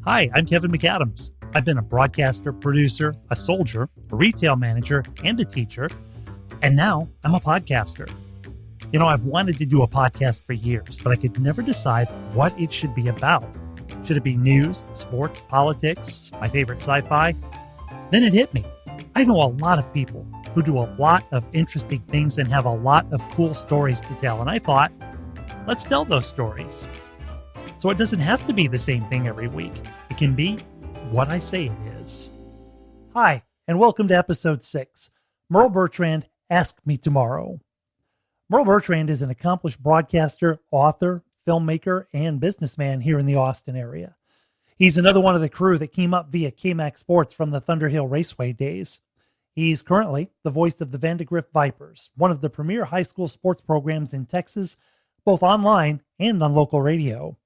Hi, I'm Kevin McAdams. I've been a broadcaster, producer, a soldier, a retail manager, and a teacher, and now I'm a podcaster. You know, I've wanted to do a podcast for years, but I could never decide what it should be about. Should it be news, sports, politics, my favorite sci-fi? Then it hit me. I know a lot of people who do a lot of interesting things and have a lot of cool stories to tell, and I thought, let's tell those stories. So it doesn't have to be the same thing every week. It can be what I say it is. Hi, and welcome to episode 6. Merle Bertrand, Ask Me Tomorrow. Merle Bertrand is an accomplished broadcaster, author, filmmaker, and businessman here in the Austin area. He's another one of the crew that came up via KMAX Sports from the Thunderhill Raceway days. He's currently the voice of the Vandegrift Vipers, one of the premier high school sports programs in Texas, both online and on local radio.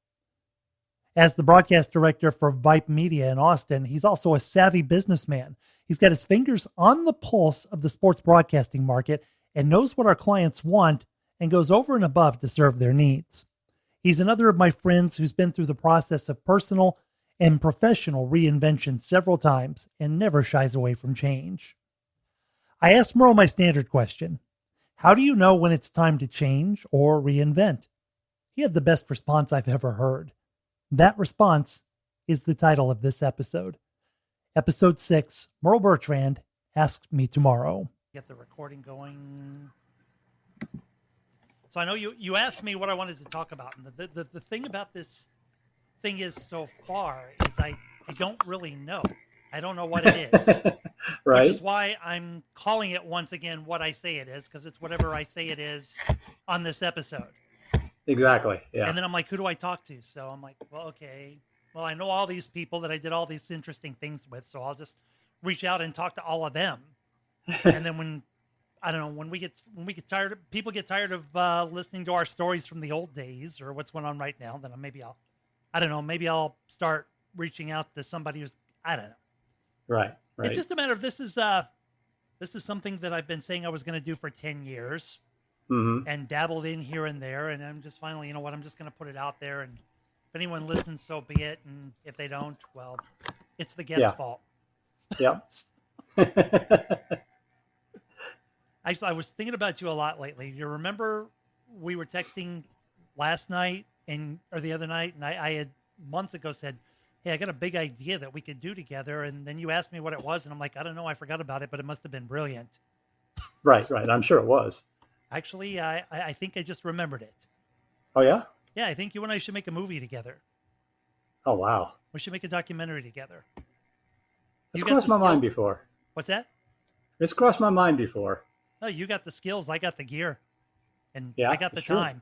As the broadcast director for VYPE Media in Austin, he's also a savvy businessman. He's got his fingers on the pulse of the sports broadcasting market and knows what our clients want and goes over and above to serve their needs. He's another of my friends who's been through the process of personal and professional reinvention several times and never shies away from change. I asked Merle my standard question: how do you know when it's time to change or reinvent? He had the best response I've ever heard. That response is the title of this episode. Episode 6, Merle Bertrand, Ask Me Tomorrow. Get the recording going. So I know you asked me what I wanted to talk about. And the thing about this thing is so far is I don't really know. I don't know what it is. Right. Which is why I'm calling it once again what I say it is, because it's whatever I say it is on this episode. Exactly. Yeah. And then I'm like, who do I talk to? So I'm like, well, okay. Well, I know all these people that I did all these interesting things with, so I'll just reach out and talk to all of them. And then when we get tired, people get tired of listening to our stories from the old days or what's going on right now, then maybe I'll start reaching out to somebody who's, I don't know. Right. It's just a matter of this is something that I've been saying I was going to do for 10 years. Mm-hmm. And dabbled in here and there, and I'm just finally, you know what, I'm just going to put it out there, and if anyone listens, so be it, and if they don't, well, it's the guest's fault. Yeah. Actually, I was thinking about you a lot lately. You remember we were texting last night or the other night, and I had months ago said, hey, I got a big idea that we could do together, and then you asked me what it was, and I'm like, I don't know, I forgot about it, but it must have been brilliant. Right. I'm sure it was. Actually, I think I just remembered it. Oh, yeah? Yeah, I think you and I should make a movie together. Oh, wow. We should make a documentary together. It's crossed my mind before. What's that? It's crossed my mind before. Oh, you got the skills. I got the gear. And yeah, I got the time.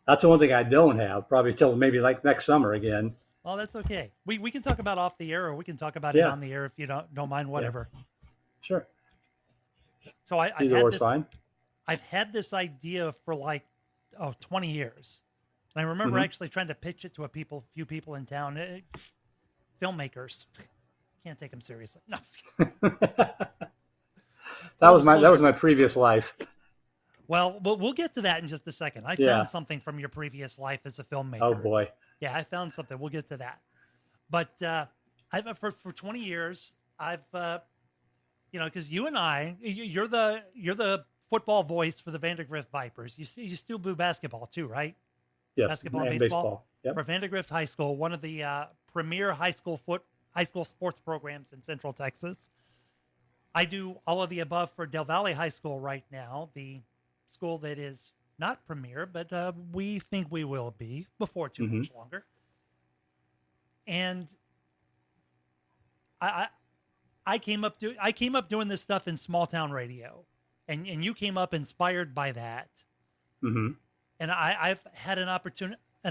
That's the one thing I don't have. Probably till maybe like next summer again. Well, that's okay. We can talk about off the air, or we can talk about it on the air if you don't mind, whatever. Yeah. Sure. So I've had this idea for 20 years. And I remember actually trying to pitch it to a few people in town. Filmmakers. Can't take them seriously. No. That was my previous life. Well, we'll get to that in just a second. I found something from your previous life as a filmmaker. Oh boy. Yeah, I found something. We'll get to that. But I've for 20 years, I've because you and you're the football voice for the Vandegrift Vipers. You still do basketball too, right? Yes, basketball and baseball. Yep. For Vandegrift High School, one of the premier high school sports programs in Central Texas. I do all of the above for Del Valle High School right now, the school that is not premier, but we think we will be before too much longer. And I came up doing this stuff in small town radio, and you came up inspired by that. Mm-hmm. And I've had an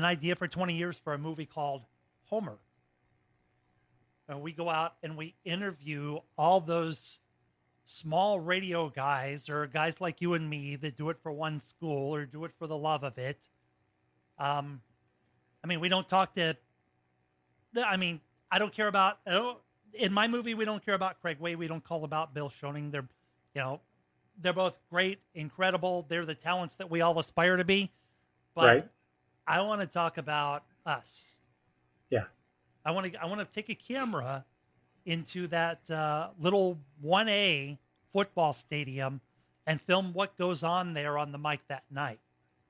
idea for 20 years for a movie called Homer. And we go out and we interview all those small radio guys or guys like you and me that do it for one school or do it for the love of it. We don't talk to. I don't care about. In my movie, we don't care about Craig Way. We don't call about Bill Schoening. They're both great, incredible. They're the talents that we all aspire to be. But right. I want to talk about us. Yeah. I want to take a camera into that little 1A football stadium and film what goes on there on the mic that night.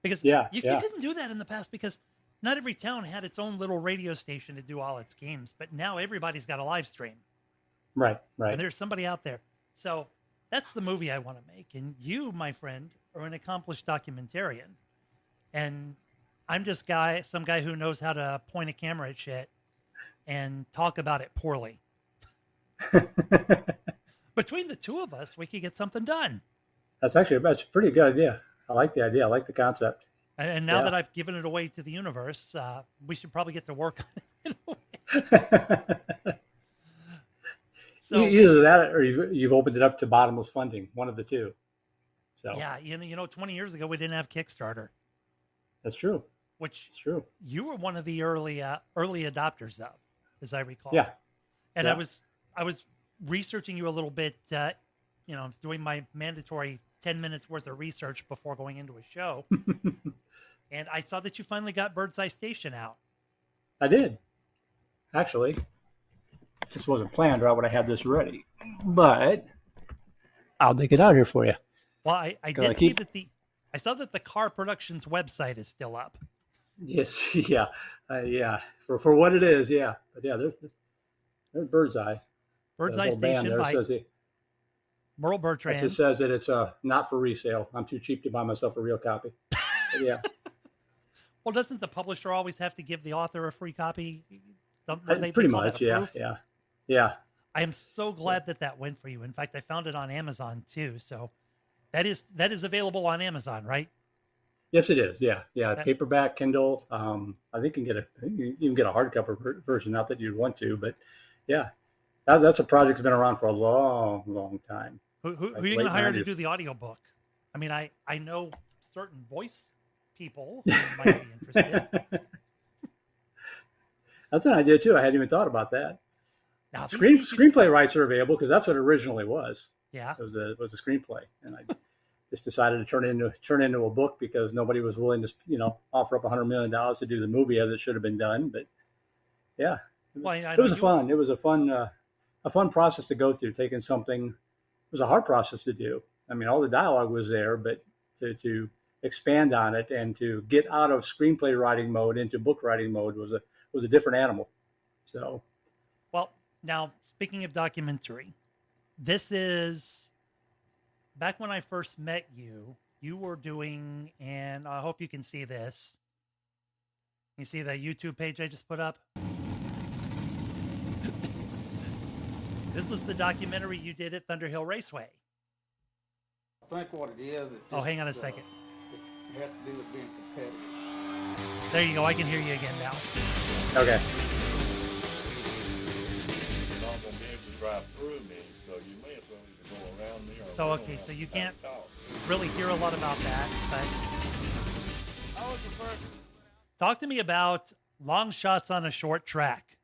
Because you couldn't do that in the past because not every town had its own little radio station to do all its games, but now everybody's got a live stream. Right. And there's somebody out there. So that's the movie I want to make. And you, my friend, are an accomplished documentarian. And I'm just some guy who knows how to point a camera at shit and talk about it poorly. Between the two of us, we could get something done. That's a pretty good idea. I like the idea. I like the concept. And now that I've given it away to the universe, we should probably get to work on it. So either that or you've opened it up to bottomless funding, one of the two. So yeah, 20 years ago we didn't have Kickstarter. That's true. Which it's true. You were one of the early adopters of, as I recall. Yeah. And I was researching you a little bit, doing my mandatory 10 minutes worth of research before going into a show. And I saw that you finally got Bird's Eye Station out. I did. Actually, this wasn't planned, or I would have had this ready. But I'll dig it out here for you. Well, I did see that I saw that the Car Productions website is still up. Yes, yeah. For what it is, yeah. But yeah, there's Bird's Eye. Bird's Eye Station by Merle Bertrand. It just says that it's not for resale. I'm too cheap to buy myself a real copy. But yeah. Well, doesn't the publisher always have to give the author a free copy? Pretty much, yeah. I am so glad that went for you. In fact, I found it on Amazon too. So that is available on Amazon, right? Yes, it is. Yeah. Paperback, Kindle. I think you can get a hardcover version. Not that you'd want to, but yeah, that's a project that's been around for a long, long time. Who are you going to hire to do the audiobook? I mean, I know certain voice people who might be interested. That's an idea too. I hadn't even thought about that. Now, screenplay rights are available because that's what it originally was. Yeah, it was a screenplay, and I just decided to turn it into a book because nobody was willing to offer up $100 million to do the movie as it should have been done. But yeah, it was a fun process to go through. Taking something, it was a hard process to do. I mean, all the dialogue was there, but to expand on it and to get out of screenplay writing mode into book writing mode was a different animal. So, well, now speaking of documentary, this is back when I first met you. You were doing, and I hope you can see this. You see that YouTube page I just put up? This was the documentary you did at Thunderhill Raceway. I think what it is. Hang on a second. It has to do with being competitive. There you go. I can hear you again now. Okay. You're not going to be able to drive through me, so you may as well either go around me or so, okay, so you can't really hear a lot about that, but how was your first? Talk to me about long shots on a short track.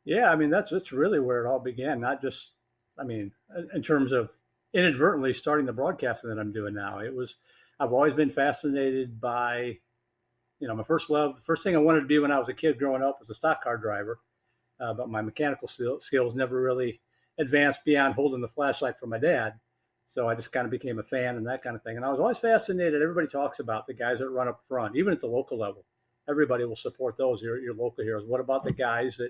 Yeah, I mean, that's really where it all began. Not just, in terms of inadvertently starting the broadcasting that I'm doing now. I've always been fascinated by, my first thing I wanted to be when I was a kid growing up was a stock car driver. But my mechanical skills never really advanced beyond holding the flashlight for my dad. So I just kind of became a fan and that kind of thing. And I was always fascinated. Everybody talks about the guys that run up front, even at the local level. Everybody will support those, your local heroes. What about the guys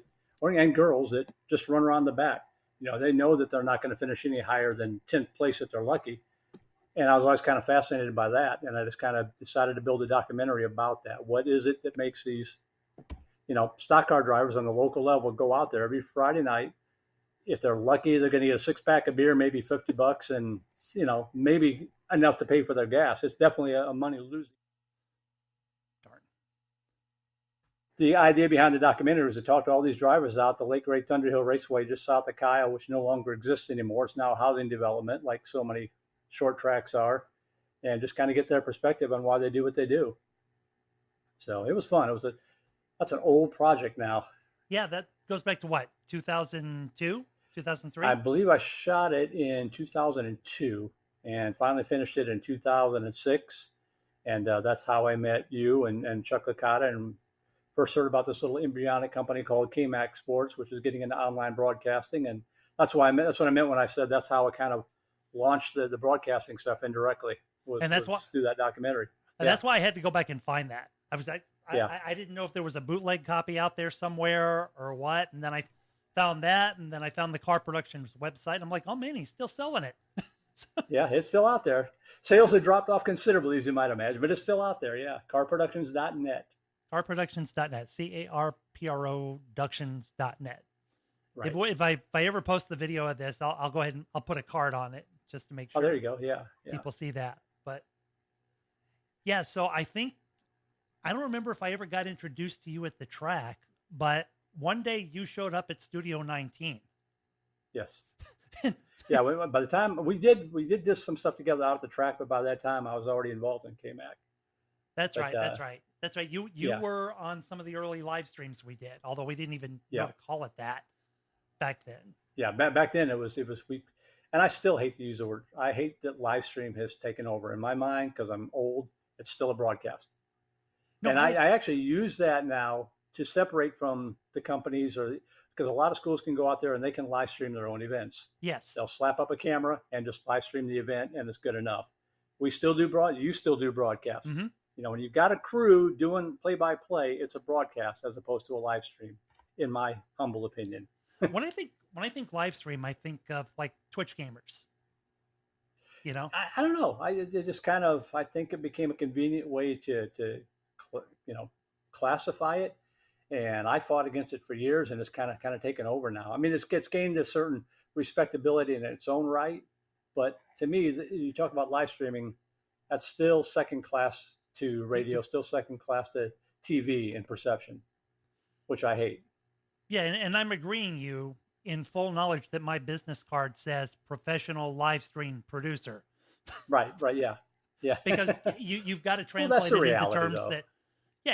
and girls that just run around the back? They know that they're not going to finish any higher than 10th place if they're lucky. And I was always kind of fascinated by that. And I just kind of decided to build a documentary about that. What is it that makes these, stock car drivers on the local level go out there every Friday night? If they're lucky, they're going to get a 6-pack of beer, maybe $50 and, maybe enough to pay for their gas. It's definitely a money losing. Darn. The idea behind the documentary was to talk to all these drivers out the late great Thunderhill Raceway just south of Kyle, which no longer exists anymore. It's now housing development, like so many short tracks are, and just kind of get their perspective on why they do what they do. So it was fun. That's an old project now. Yeah, that goes back to what, 2002, 2003? I believe I shot it in 2002 and finally finished it in 2006. And that's how I met you and Chuck Licata. And first heard about this little embryonic company called KMAC Sports, which is getting into online broadcasting. And that's what I meant when I said that's how it kind of launched the broadcasting stuff indirectly, was through that documentary. And that's why I had to go back and find that. I didn't know if there was a bootleg copy out there somewhere or what. And then I found that, and then I found the Car Productions website. I'm like, oh man, he's still selling it. Yeah, it's still out there. Sales have dropped off considerably, as you might imagine, but it's still out there. Yeah, carproductions.net. Carproductions.net, carproductions.net. Right. If I ever post the video of this, I'll go ahead and I'll put a card on it just to make sure. Oh, there you go. Yeah. People see that. But yeah, so I don't remember if I ever got introduced to you at the track, but one day you showed up at Studio 19. Yes. Yeah. By the time we did just some stuff together out at the track, but by that time I was already involved in KMAC. That's right. You were on some of the early live streams we did, although we didn't even know to call it that back then. Yeah. Back then it was and I still hate to use the word. I hate that live stream has taken over in my mind because I'm old. It's still a broadcast. No, and I actually use that now to separate from the companies, because a lot of schools can go out there and they can live stream their own events. Yes. They'll slap up a camera and just live stream the event, and it's good enough. We still do you still do broadcasts. Mm-hmm. You know, when you've got a crew doing play-by-play, it's a broadcast as opposed to a live stream, in my humble opinion. When I think live stream, I think of like Twitch gamers. You know, I don't know. It just kind of, I think it became a convenient way to classify it, and I fought against it for years, and it's kind of taken over now. I mean, it's gained a certain respectability in its own right, but to me, you talk about live streaming, that's still second class to radio, still second class to TV in perception, which I hate. Yeah, and I'm agreeing you in full knowledge that my business card says professional live stream producer. Right, yeah. Because you've got to translate it into terms though.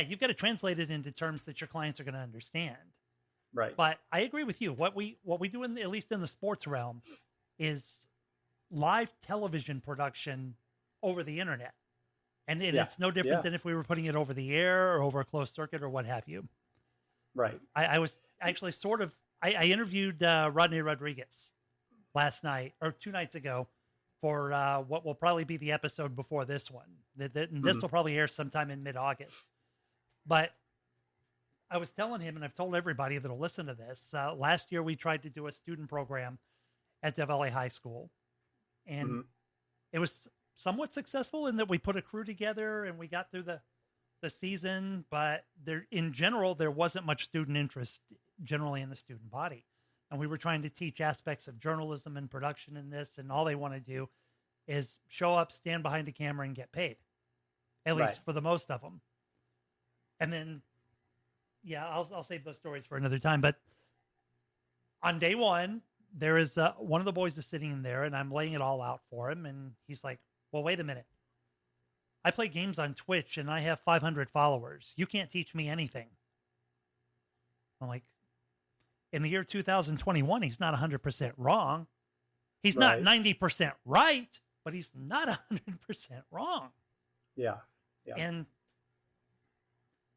You've got to translate it into terms that your clients are going to understand. Right. But I agree with you. What we do at least in the sports realm is live television production over the internet. And it's no different than if we were putting it over the air or over a closed circuit or what have you. Right. I was actually I interviewed Rodney Rodriguez last night or 2 nights ago for what will probably be the episode before this one. This will probably air sometime in mid-August. But I was telling him, and I've told everybody that'll listen to this, last year we tried to do a student program at Del Valle High School. And it was somewhat successful in that we put a crew together and we got through the season, but in general, there wasn't much student interest generally in the student body. And we were trying to teach aspects of journalism and production in this, and all they want to do is show up, stand behind a camera, and get paid, at least for the most of them. And then, I'll save those stories for another time. But on day one, there is one of the boys is sitting in there, and I'm laying it all out for him, and he's like, well, wait a minute. I play games on Twitch and I have 500 followers. You can't teach me anything. I'm like, in the year 2021, he's not 100% wrong. He's not 90% right, but he's not 100% wrong. Yeah. And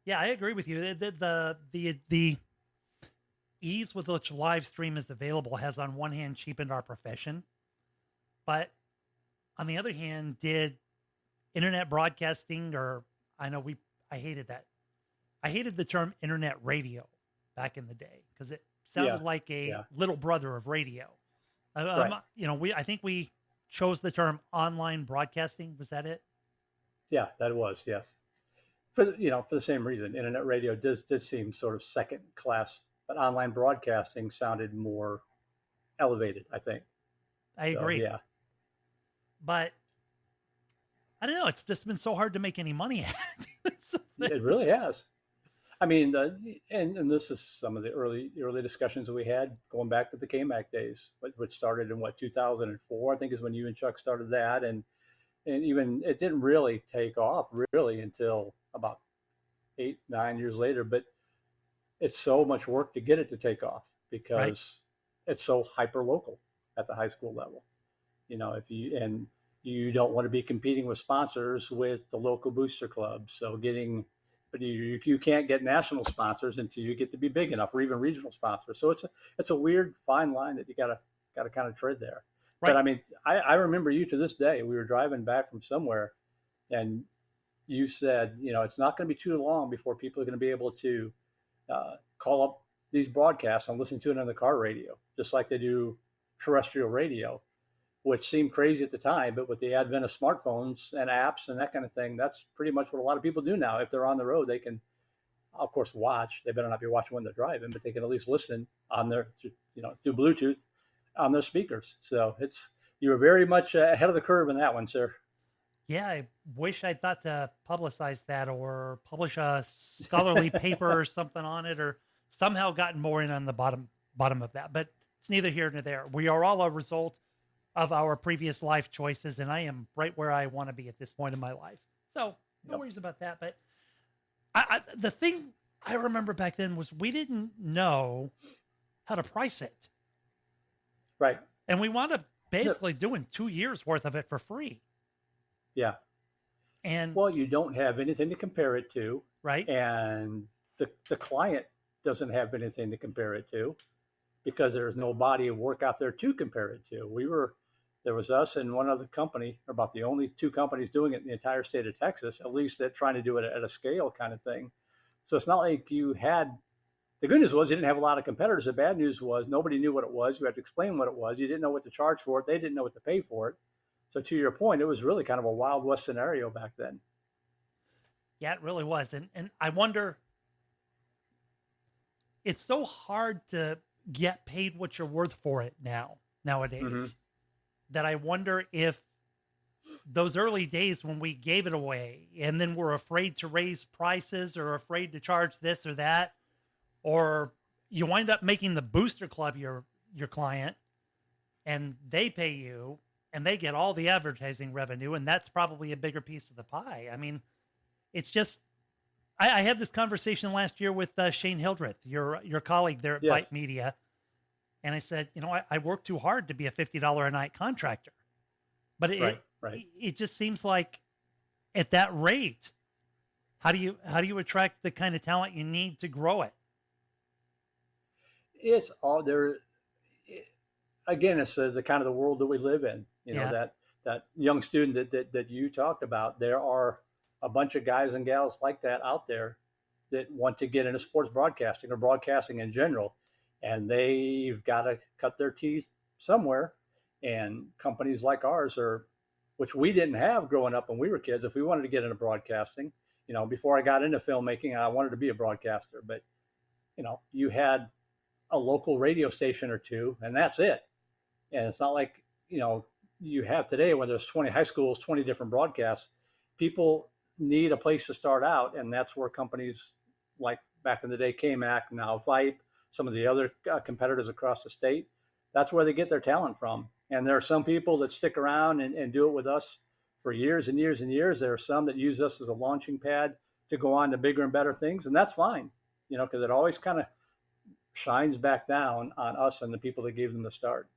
I agree with you. The ease with which live stream is available has on one hand cheapened our profession, but on the other hand, did internet broadcasting, or I hated that. I hated the term internet radio back in the day because it sounded like a little brother of radio. I think we chose the term online broadcasting. Was that it? Yeah, that was, yes. For the same reason, internet radio did seem sort of second class, but online broadcasting sounded more elevated, I think. I agree. Yeah. But I don't know. It's just been so hard to make any money at it. It really has. I mean, and this is some of the early discussions that we had going back to the KMAC days, which started in 2004, I think is when you and Chuck started that. And even it didn't really take off really until about 8-9 years later, but it's so much work to get it to take off because it's so hyper local at the high school level. You don't want to be competing with sponsors with the local booster club. So getting but you can't get national sponsors until you get to be big enough, or even regional sponsors. So it's a weird fine line that you gotta kind of tread there. Right. But I mean, I remember you to this day. We were driving back from somewhere, and you said, it's not going to be too long before people are going to be able to call up these broadcasts and listen to it on the car radio, just like they do terrestrial radio, which seemed crazy at the time. But with the advent of smartphones and apps and that kind of thing, that's pretty much what a lot of people do now. If they're on the road, they can, of course, watch. They better not be watching when they're driving, but they can at least listen on their, through Bluetooth on their speakers. So you were very much ahead of the curve in that one, sir. Yeah, I wish I'd thought to publicize that or publish a scholarly paper or something on it, or somehow gotten more in on the bottom of that. But it's neither here nor there. We are all a result of our previous life choices, and I am right where I want to be at this point in my life. So no worries about that. But the thing I remember back then was we didn't know how to price it. Right. And we wound up basically doing 2 years worth of it for free. Yeah. And well, you don't have anything to compare it to. Right. And the client doesn't have anything to compare it to, because there's no body of work out there to compare it to. There was us and one other company, about the only two companies doing it in the entire state of Texas, at least that trying to do it at a scale kind of thing. So it's not like you had, the good news was you didn't have a lot of competitors. The bad news was nobody knew what it was. You had to explain what it was. You didn't know what to charge for it. They didn't know what to pay for it. So to your point, it was really kind of a Wild West scenario back then. Yeah, it really was. And I wonder, it's so hard to get paid what you're worth for it nowadays, that I wonder if those early days when we gave it away and then we're afraid to raise prices or afraid to charge this or that, or you wind up making the booster club your client and they pay you and they get all the advertising revenue, and that's probably a bigger piece of the pie. I mean, it's just, I had this conversation last year with Shane Hildreth, your colleague there at VYPE Media. And I said, I work too hard to be a $50 a night contractor, but it just seems like at that rate, how do you attract the kind of talent you need to grow it? It's all there. Again, it's the kind of the world that we live in, that young student that you talked about. There are a bunch of guys and gals like that out there that want to get into sports broadcasting or broadcasting in general. And they've got to cut their teeth somewhere. And companies like ours which we didn't have growing up when we were kids. If we wanted to get into broadcasting, before I got into filmmaking, I wanted to be a broadcaster. But, you had a local radio station or two, and that's it. And it's not like, you have today when there's 20 high schools, 20 different broadcasts. People need a place to start out. And that's where companies like back in the day, KMAC, now VYPE, some of the other competitors across the state, that's where they get their talent from. And there are some people that stick around and do it with us for years and years and years. There are some that use us as a launching pad to go on to bigger and better things. And that's fine, because it always kind of shines back down on us and the people that gave them the start.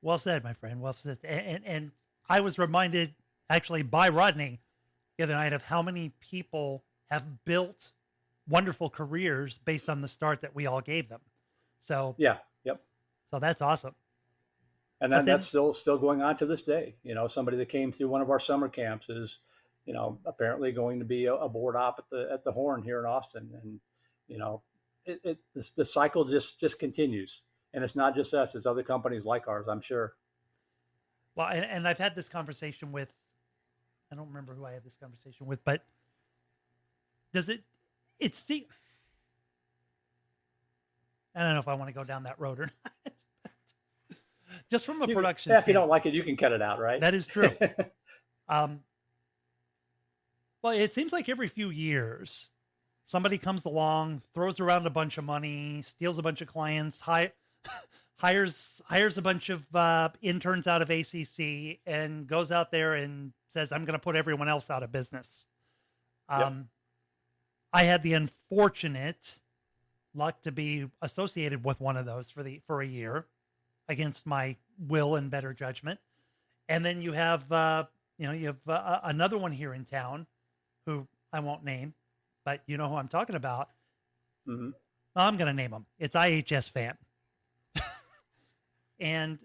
Well said, my friend. Well said. And I was reminded actually by Rodney the other night of how many people have built wonderful careers based on the start that we all gave them. So so that's awesome. And that's still going on to this day. Somebody that came through one of our summer camps is, apparently going to be a board op at the Horn here in Austin. And, the cycle just continues. And it's not just us, it's other companies like ours, I'm sure. Well, and I've had this conversation with, I don't remember who I had this conversation with, but I don't know if I want to go down that road or not. Just from a production standpoint. If you don't like it, you can cut it out, right? That is true. Well, it seems like every few years, somebody comes along, throws around a bunch of money, steals a bunch of clients, hires a bunch of interns out of ACC, and goes out there and says, I'm going to put everyone else out of business. I had the unfortunate luck to be associated with one of those for a year against my will and better judgment. And then you have, another one here in town who I won't name, but you know who I'm talking about. Mm-hmm. I'm going to name him. It's IHS Fan. And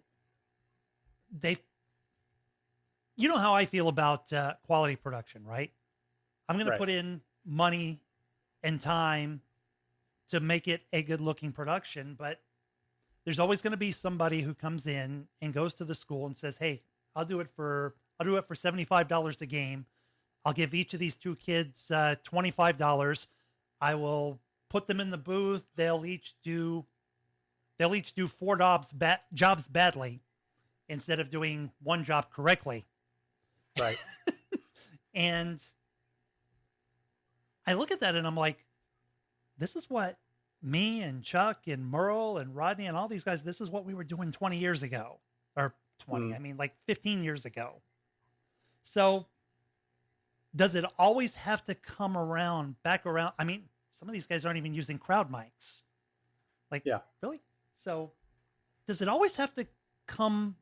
you know how I feel about quality production, right? I'm going to put in money and time to make it a good looking production, but there's always going to be somebody who comes in and goes to the school and says, "Hey, I'll do it for $75 a game. I'll give each of these two kids $25. I will put them in the booth. They'll each do 4 jobs badly instead of doing one job correctly." Right. And I look at that and I'm like, this is what me and Chuck and Merle and Rodney and all these guys, this is what we were doing 20 years ago, or 20, I mean like 15 years ago. So does it always have to come back around? I mean, some of these guys aren't even using crowd mics. Like, yeah, really? So does it always have to come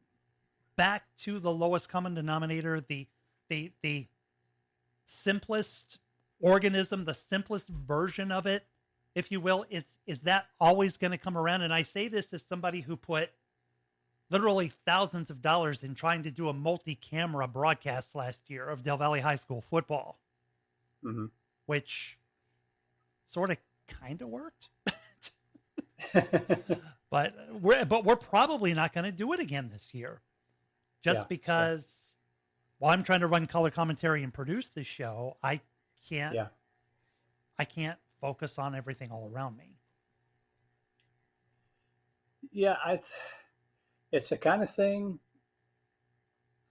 back to the lowest common denominator, the simplest organism, the simplest version of it, if you will? Is that always going to come around? And I say this as somebody who put literally thousands of dollars in trying to do a multi-camera broadcast last year of Del Valle High School football, which sort of kind of worked. But we're probably not going to do it again this year, just because while I'm trying to run color commentary and produce this show, I can't focus on everything all around me. Yeah, it's the kind of thing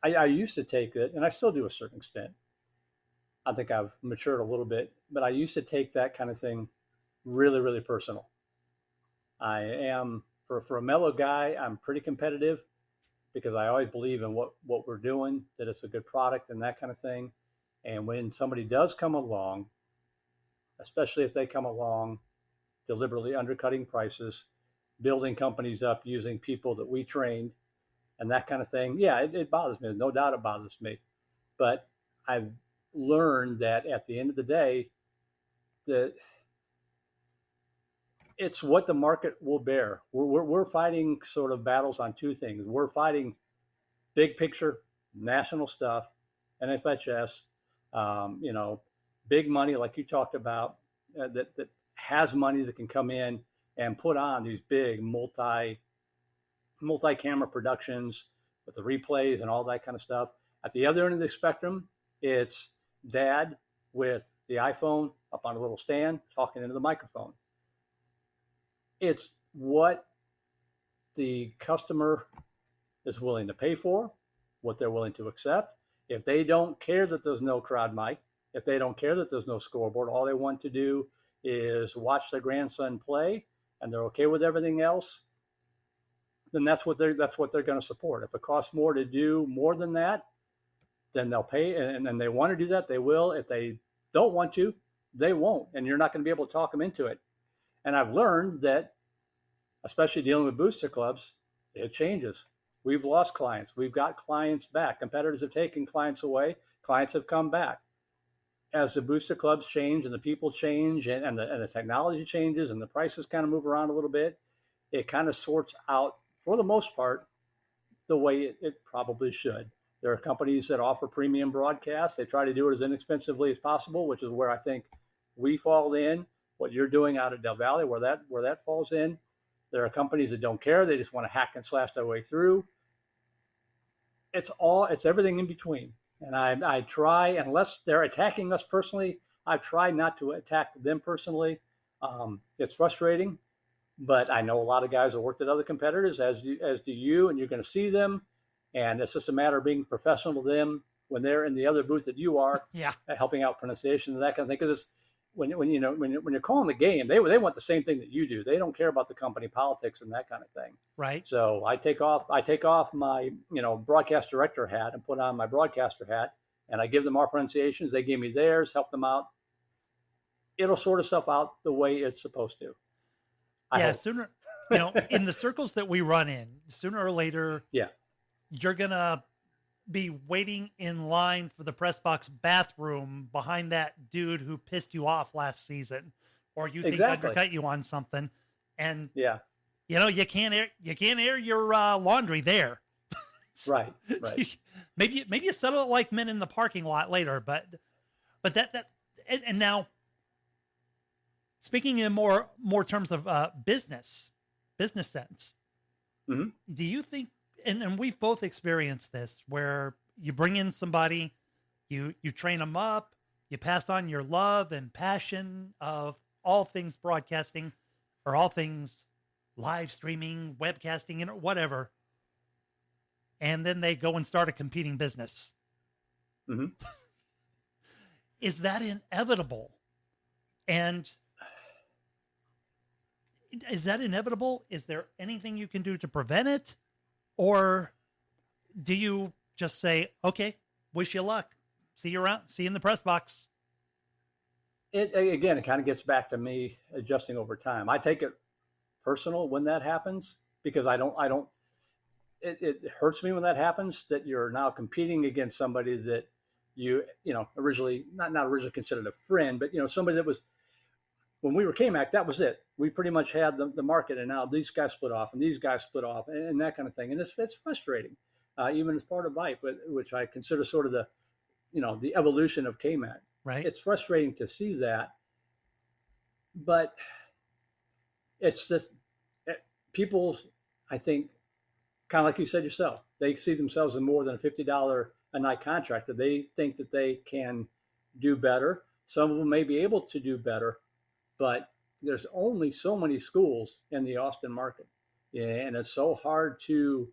I used to take it, and I still do a certain extent. I think I've matured a little bit, but I used to take that kind of thing really, really personal. I am, for a mellow guy, I'm pretty competitive because I always believe in what we're doing, that it's a good product and that kind of thing. And when somebody does come along, especially if they come along deliberately undercutting prices, building companies up using people that we trained and that kind of thing, yeah, it bothers me. No doubt it bothers me. But I've learned that at the end of the day, that it's what the market will bear. We're fighting sort of battles on two things. We're fighting big picture, national stuff, NFHS, big money like you talked about, that has money that can come in and put on these big multi-camera productions with the replays and all that kind of stuff. At the other end of the spectrum, it's dad with the iPhone up on a little stand talking into the microphone. It's what the customer is willing to pay for, what they're willing to accept. If they don't care that there's no crowd mic, if they don't care that there's no scoreboard, all they want to do is watch their grandson play, and they're okay with everything else, then that's what they're going to support. If it costs more to do more than that, then they'll pay, and then they want to do that, they will. If they don't want to, they won't, and you're not going to be able to talk them into it. And I've learned that, especially dealing with booster clubs, it changes. We've lost clients. We've got clients back. Competitors have taken clients away. Clients have come back. As the booster clubs change and the people change and the technology changes and the prices kind of move around a little bit, it kind of sorts out, for the most part, the way it probably should. There are companies that offer premium broadcasts. They try to do it as inexpensively as possible, which is where I think we fall in. What you're doing out at Del Valle, where that falls in. There are companies that don't care. They just want to hack and slash their way through. It's everything in between. And I try, unless they're attacking us personally, I try not to attack them personally. It's frustrating, but I know a lot of guys that worked at other competitors, as do you, and you're going to see them. And it's just a matter of being professional to them when they're in the other booth that you are, helping out pronunciation and that kind of thing. Because when you're calling the game, they want the same thing that you do. They don't care about the company politics and that kind of thing. Right. So I take off my broadcast director hat and put on my broadcaster hat, and I give them our pronunciations. They give me theirs, help them out. It'll sort itself out the way it's supposed to. I hope. Sooner, in the circles that we run in, sooner or later, you're gonna be waiting in line for the press box bathroom behind that dude who pissed you off last season, or you think Exactly. undercut you on something, and Yeah. you can't air your laundry there. Right. maybe you settle it like men in the parking lot later, but that and now speaking in more terms of business sense, Mhm. do you think, and we've both experienced this, where you bring in somebody, you train them up, you pass on your love and passion of all things broadcasting or all things live streaming, webcasting, and whatever, and then they go and start a competing business. Mhm. Is that inevitable? And is that inevitable? Is there anything you can do to prevent it? Or do you just say, okay, wish you luck. See you around. See you in the press box. It kind of gets back to me adjusting over time. I take it personal when that happens because it hurts me when that happens, that you're now competing against somebody that originally not originally considered a friend, but somebody that was, when we were KMAC, that was it. We pretty much had the market, and now these guys split off and these guys split off and that kind of thing. And it's frustrating, even as part of VYPE, which I consider sort of the evolution of KMAC. Right. It's frustrating to see that, but it's just people, I think, kind of like you said yourself, they see themselves as more than a $50 a night contractor. They think that they can do better. Some of them may be able to do better, but there's only so many schools in the Austin market. And it's so hard to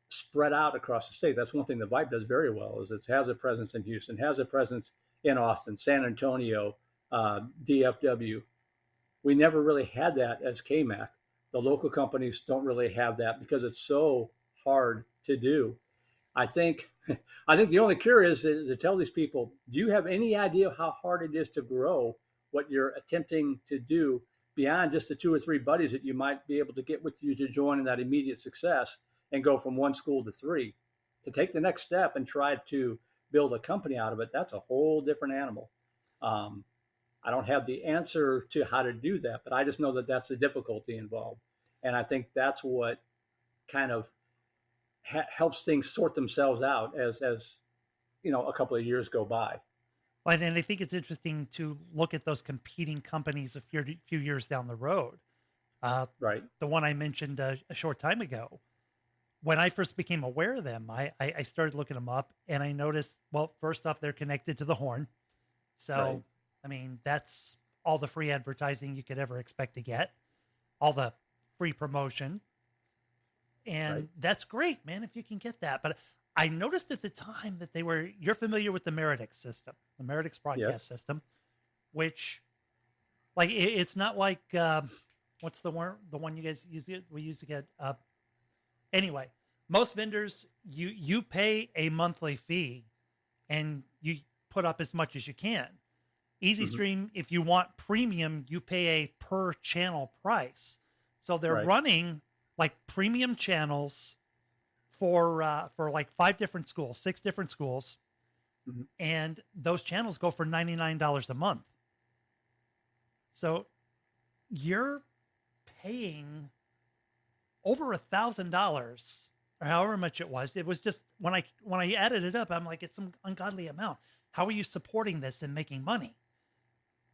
spread out across the state. That's one thing that VYPE does very well, is it has a presence in Houston, has a presence in Austin, San Antonio, DFW. We never really had that as KMAC. The local companies don't really have that because it's so hard to do. I think the only cure is to tell these people, do you have any idea how hard it is to grow what you're attempting to do beyond just the 2 or 3 buddies that you might be able to get with you to join in that immediate success and go from 1 school to 3? To take the next step and try to build a company out of it, that's a whole different animal. I don't have the answer to how to do that, but I just know that that's the difficulty involved. And I think that's what kind of helps things sort themselves out as a couple of years go by. And I think it's interesting to look at those competing companies a few years down the road. Right. The one I mentioned a short time ago, when I first became aware of them, I started looking them up, and I noticed, well, first off, they're connected to the Horn. So, right. I mean, that's all the free advertising you could ever expect to get, all the free promotion. And right. That's great, man, if you can get that. But I noticed at the time that you're familiar with the Meredix system, the Meredix broadcast system, which, like, it's not like, what's the one you guys we used to get, anyway, most vendors, you pay a monthly fee and you put up as much as you can. Easy Stream, if you want premium, you pay a per channel price. So they're running like premium channels for like 5 different schools, 6 different schools. And those channels go for $99 a month. So you're paying over $1,000 or however much it was. It was just when I added it up, I'm like, it's some ungodly amount. How are you supporting this and making money?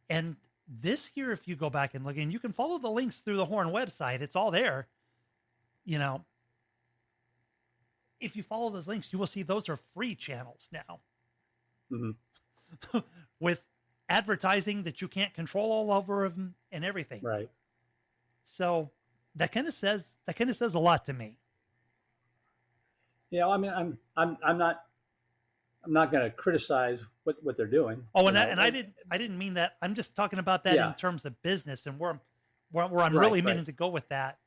And this year, if you go back and look, and you can follow the links through the Horn website, it's all there. If you follow those links, you will see those are free channels now. With advertising that you can't control all over them and everything. Right. So that kind of says a lot to me. Yeah, I mean, I'm not going to criticize what they're doing. Oh, and I didn't mean that. I'm just talking about that in terms of business, and where I'm really meaning to go with that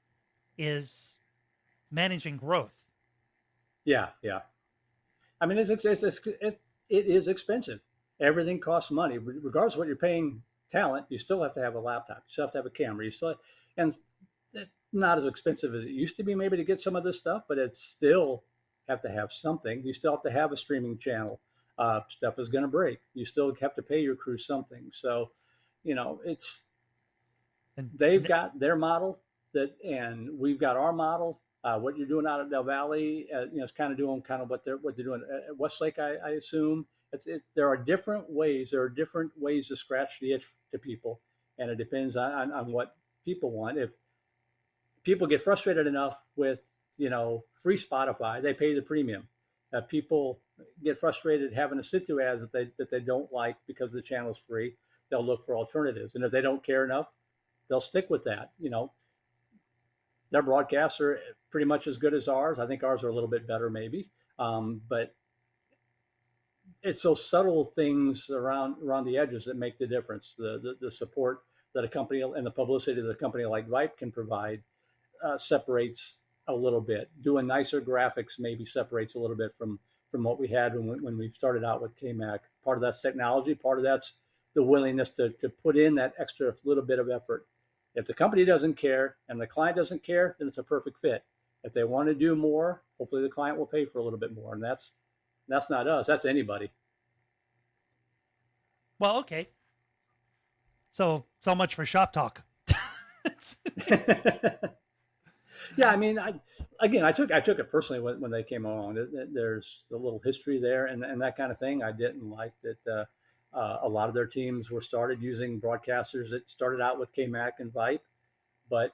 is managing growth. Yeah. I mean, it is expensive. Everything costs money, regardless of what you're paying talent. You still have to have a laptop. You still have to have a camera. And it's not as expensive as it used to be, maybe, to get some of this stuff, but it's still have to have something. You still have to have a streaming channel. Stuff is going to break. You still have to pay your crew something. So, they've got their model and we've got our model. What you're doing out at Del Valley, is kind of doing what they're doing at Westlake, I assume. There are different ways. There are different ways to scratch the itch to people, and it depends on what people want. If people get frustrated enough with free Spotify, they pay the premium. People get frustrated having to sit through ads that they don't like because the channel's free. They'll look for alternatives, and if they don't care enough, they'll stick with that. Their broadcasts are pretty much as good as ours. I think ours are a little bit better, maybe, but it's those subtle things around the edges that make the difference. The support that a company and the publicity that a company like VYPE can provide separates a little bit. Doing nicer graphics maybe separates a little bit from what we had when we started out with KMAC. Part of that's technology. Part of that's the willingness to put in that extra little bit of effort. If the company doesn't care and the client doesn't care, then it's a perfect fit. If they want to do more, hopefully the client will pay for a little bit more. And that's not us. That's anybody. Well, okay. So much for shop talk. Yeah, I mean, I took it personally when they came along. There's a little history there and that kind of thing. I didn't like that a lot of their teams were started using broadcasters that started out with KMAC and VYPE, but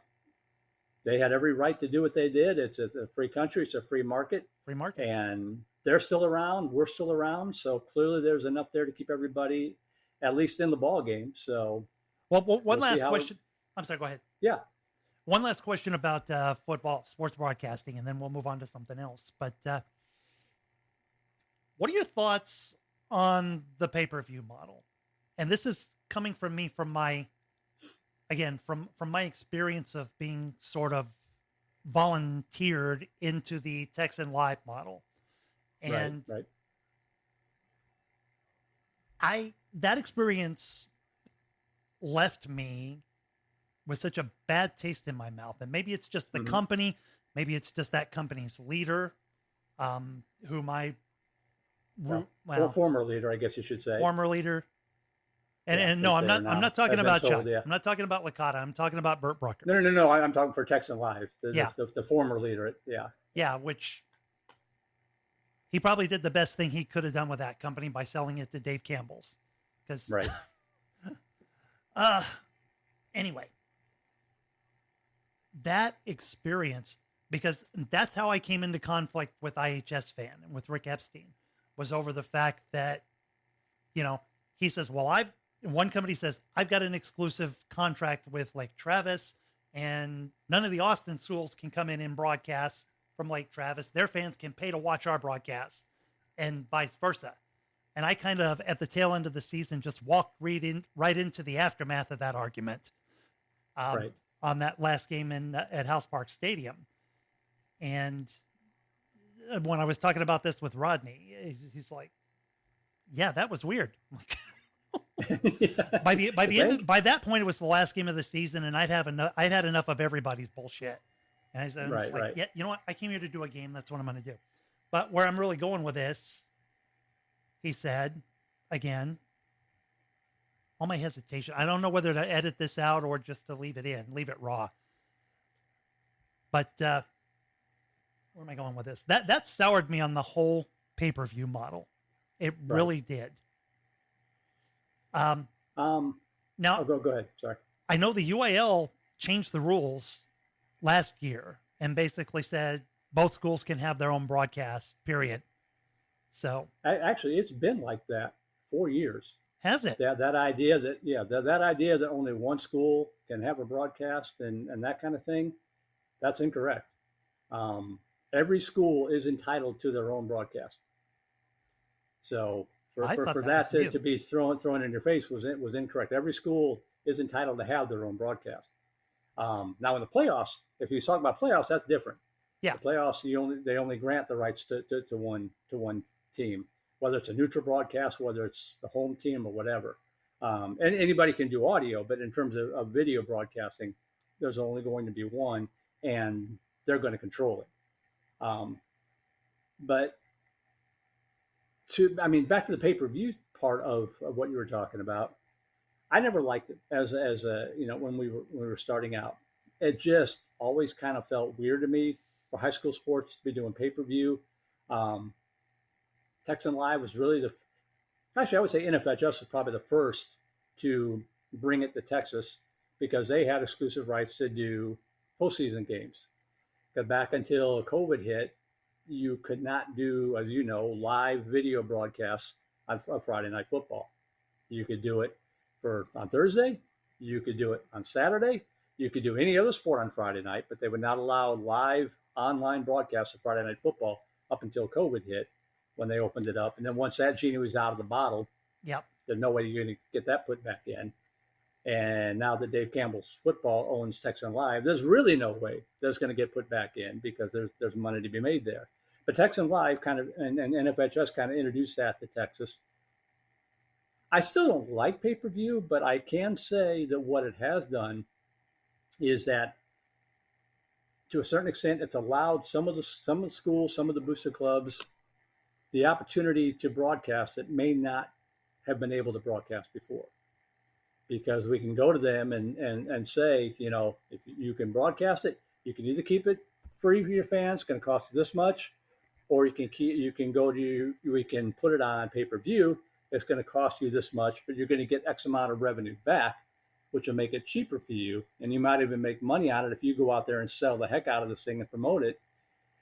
they had every right to do what they did. It's a free country. It's a free market. And they're still around. We're still around. So clearly there's enough there to keep everybody at least in the ball game. So, well one last question. I'm sorry, go ahead. Yeah. One last question about football, sports broadcasting, and then we'll move on to something else. But what are your thoughts on the pay-per-view model? And this is coming from me, from my experience of being sort of volunteered into the Texan Live model. And right. That experience left me with such a bad taste in my mouth. And maybe it's just the company, maybe it's just that company's leader, whom I former leader, I guess you should say. Former leader. And no, I'm not talking about Chuck. Yeah. I'm not talking about Licata. I'm talking about Burt Brucker. No. I'm talking for Texan Live. The former leader. Yeah. Yeah, which he probably did the best thing he could have done with that company by selling it to Dave Campbell's. Right. Anyway, that experience, because that's how I came into conflict with IHS Fan and with Rick Epstein, was over the fact that, he says, one company says, I've got an exclusive contract with Lake Travis, and none of the Austin schools can come in and broadcast from Lake Travis. Their fans can pay to watch our broadcasts, and vice versa. And I kind of, at the tail end of the season, just walked right into the aftermath of that argument on that last game at House Park Stadium. And when I was talking about this with Rodney, he's like, yeah, that was weird. By that point, it was the last game of the season, and I'd had enough of everybody's bullshit. And I was like, yeah, you know what? I came here to do a game. That's what I'm going to do. But where I'm really going with this, he said, again, all my hesitation, I don't know whether to edit this out or just to leave it raw. But where am I going with this? That soured me on the whole pay-per-view model. It really did. Now, go ahead. Sorry. I know the UIL changed the rules last year and basically said both schools can have their own broadcast, period. So actually, it's been like that for years. Has it? That idea that only one school can have a broadcast and that kind of thing, that's incorrect. Every school is entitled to their own broadcast. So for that to be thrown in your face was incorrect. Every school is entitled to have their own broadcast. Now in the playoffs, if you talk about playoffs, that's different. Yeah. The playoffs, they only grant the rights to one team, whether it's a neutral broadcast, whether it's the home team or whatever. And anybody can do audio, but in terms of video broadcasting, there's only going to be one, and they're going to control it. But back to the pay-per-view part of what you were talking about. I never liked it as a when we were starting out. It just always kind of felt weird to me for high school sports to be doing pay-per-view. Texan Live was really I would say NFHS was probably the first to bring it to Texas because they had exclusive rights to do postseason games. But back until COVID hit, you could not do, as you know, live video broadcasts of Friday Night Football. You could do it on Thursday. You could do it on Saturday. You could do any other sport on Friday night, but they would not allow live online broadcasts of Friday Night Football up until COVID hit when they opened it up. And then once that genie was out of the bottle, yep, there's no way you're going to get that put back in. And now that Dave Campbell's Football owns Texan Live, there's really no way that's going to get put back in because there's money to be made there. But Texan Live kind of and NFHS kind of introduced that to Texas. I still don't like pay-per-view, but I can say that what it has done is that to a certain extent, it's allowed some of the schools, some of the booster clubs, the opportunity to broadcast it may not have been able to broadcast before. Because we can go to them and say, if you can broadcast it, you can either keep it free for your fans, it's going to cost you this much, or we can put it on pay-per-view, it's going to cost you this much, but you're going to get X amount of revenue back, which will make it cheaper for you, and you might even make money on it if you go out there and sell the heck out of this thing and promote it,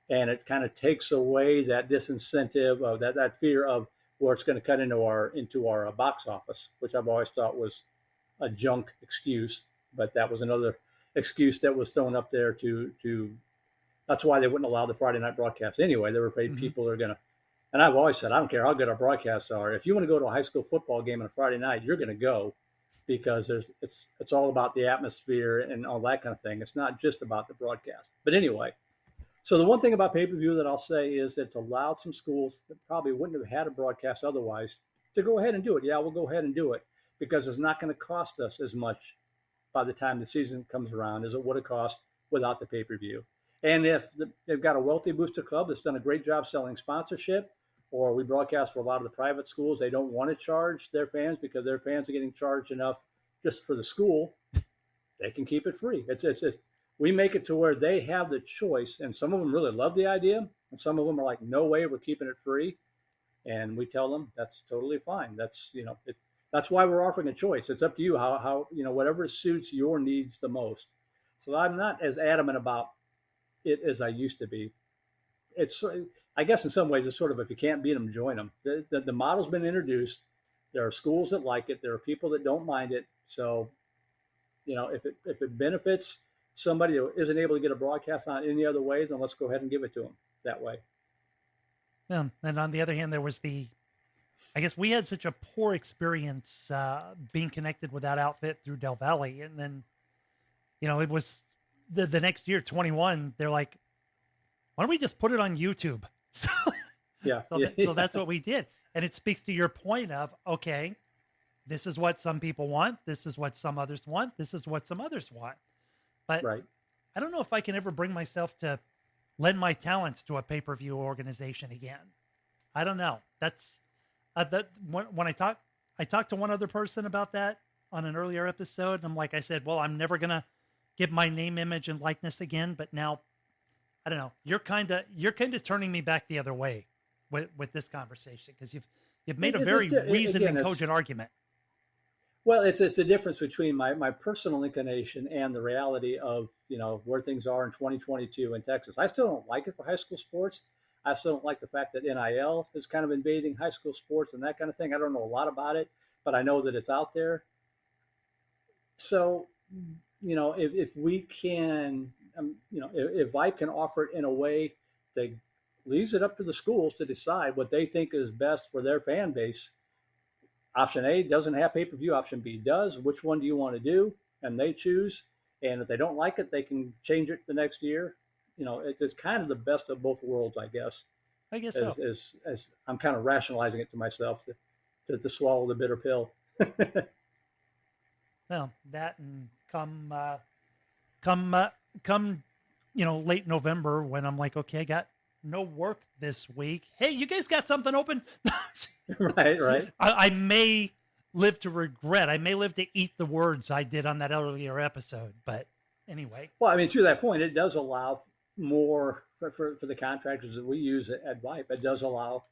and it kind of takes away that disincentive of that fear of where it's going to cut into our box office, which I've always thought was a junk excuse, but that was another excuse that was thrown up there to that's why they wouldn't allow the Friday night broadcast anyway. They were afraid people are going to, and I've always said, I don't care how good our broadcasts are. If you want to go to a high school football game on a Friday night, you're going to go because it's all about the atmosphere and all that kind of thing. It's not just about the broadcast. But anyway, so the one thing about pay-per-view that I'll say is it's allowed some schools that probably wouldn't have had a broadcast otherwise to go ahead and do it. Yeah, we'll go ahead and do it, because it's not going to cost us as much by the time the season comes around as it would have cost without the pay-per-view. And if they've got a wealthy booster club that's done a great job selling sponsorship, or we broadcast for a lot of the private schools, they don't want to charge their fans because their fans are getting charged enough just for the school, they can keep it free. We make it to where they have the choice, and some of them really love the idea, and some of them are like, no way, we're keeping it free. And we tell them that's totally fine. That's why we're offering a choice. It's up to you how whatever suits your needs the most. So I'm not as adamant about it as I used to be. I guess in some ways it's sort of, if you can't beat them, join them. The model's been introduced. There are schools that like it. There are people that don't mind it. So, if it benefits somebody who isn't able to get a broadcast on any other way, then let's go ahead and give it to them that way. Yeah. And on the other hand, there was I guess we had such a poor experience being connected with that outfit through Del Valle. And then, it was the next year, 21, they're like, why don't we just put it on YouTube? So, so that's what we did. And it speaks to your point of, okay, this is what some people want. This is what some others want. This is what some others want. But right. I don't know if I can ever bring myself to lend my talents to a pay-per-view organization again. I don't know. That's when I talked to one other person about that on an earlier episode. And I said, well, I'm never going to give my name, image, and likeness again. But now, I don't know. You're kind of turning me back the other way with this conversation, because you've made a very reasoned and cogent argument. Well, it's the difference between my personal inclination and the reality of where things are in 2022 in Texas. I still don't like it for high school sports. I still don't like the fact that NIL is kind of invading high school sports and that kind of thing. I don't know a lot about it, but I know that it's out there. So, if we can, if VYPE can offer it in a way that leaves it up to the schools to decide what they think is best for their fan base. Option A doesn't have pay-per-view. Option B does. Which one do you want to do? And they choose. And if they don't like it, they can change it the next year. It's kind of the best of both worlds, I guess. I guess so. As I'm kind of rationalizing it to myself to swallow the bitter pill. Well, that and come late November when I'm like, okay, I got no work this week. Hey, you guys got something open? Right. I may live to regret. I may live to eat the words I did on that earlier episode. But anyway. Well, I mean, to that point, it does allow more for the contractors that we use at VYPE. It does allow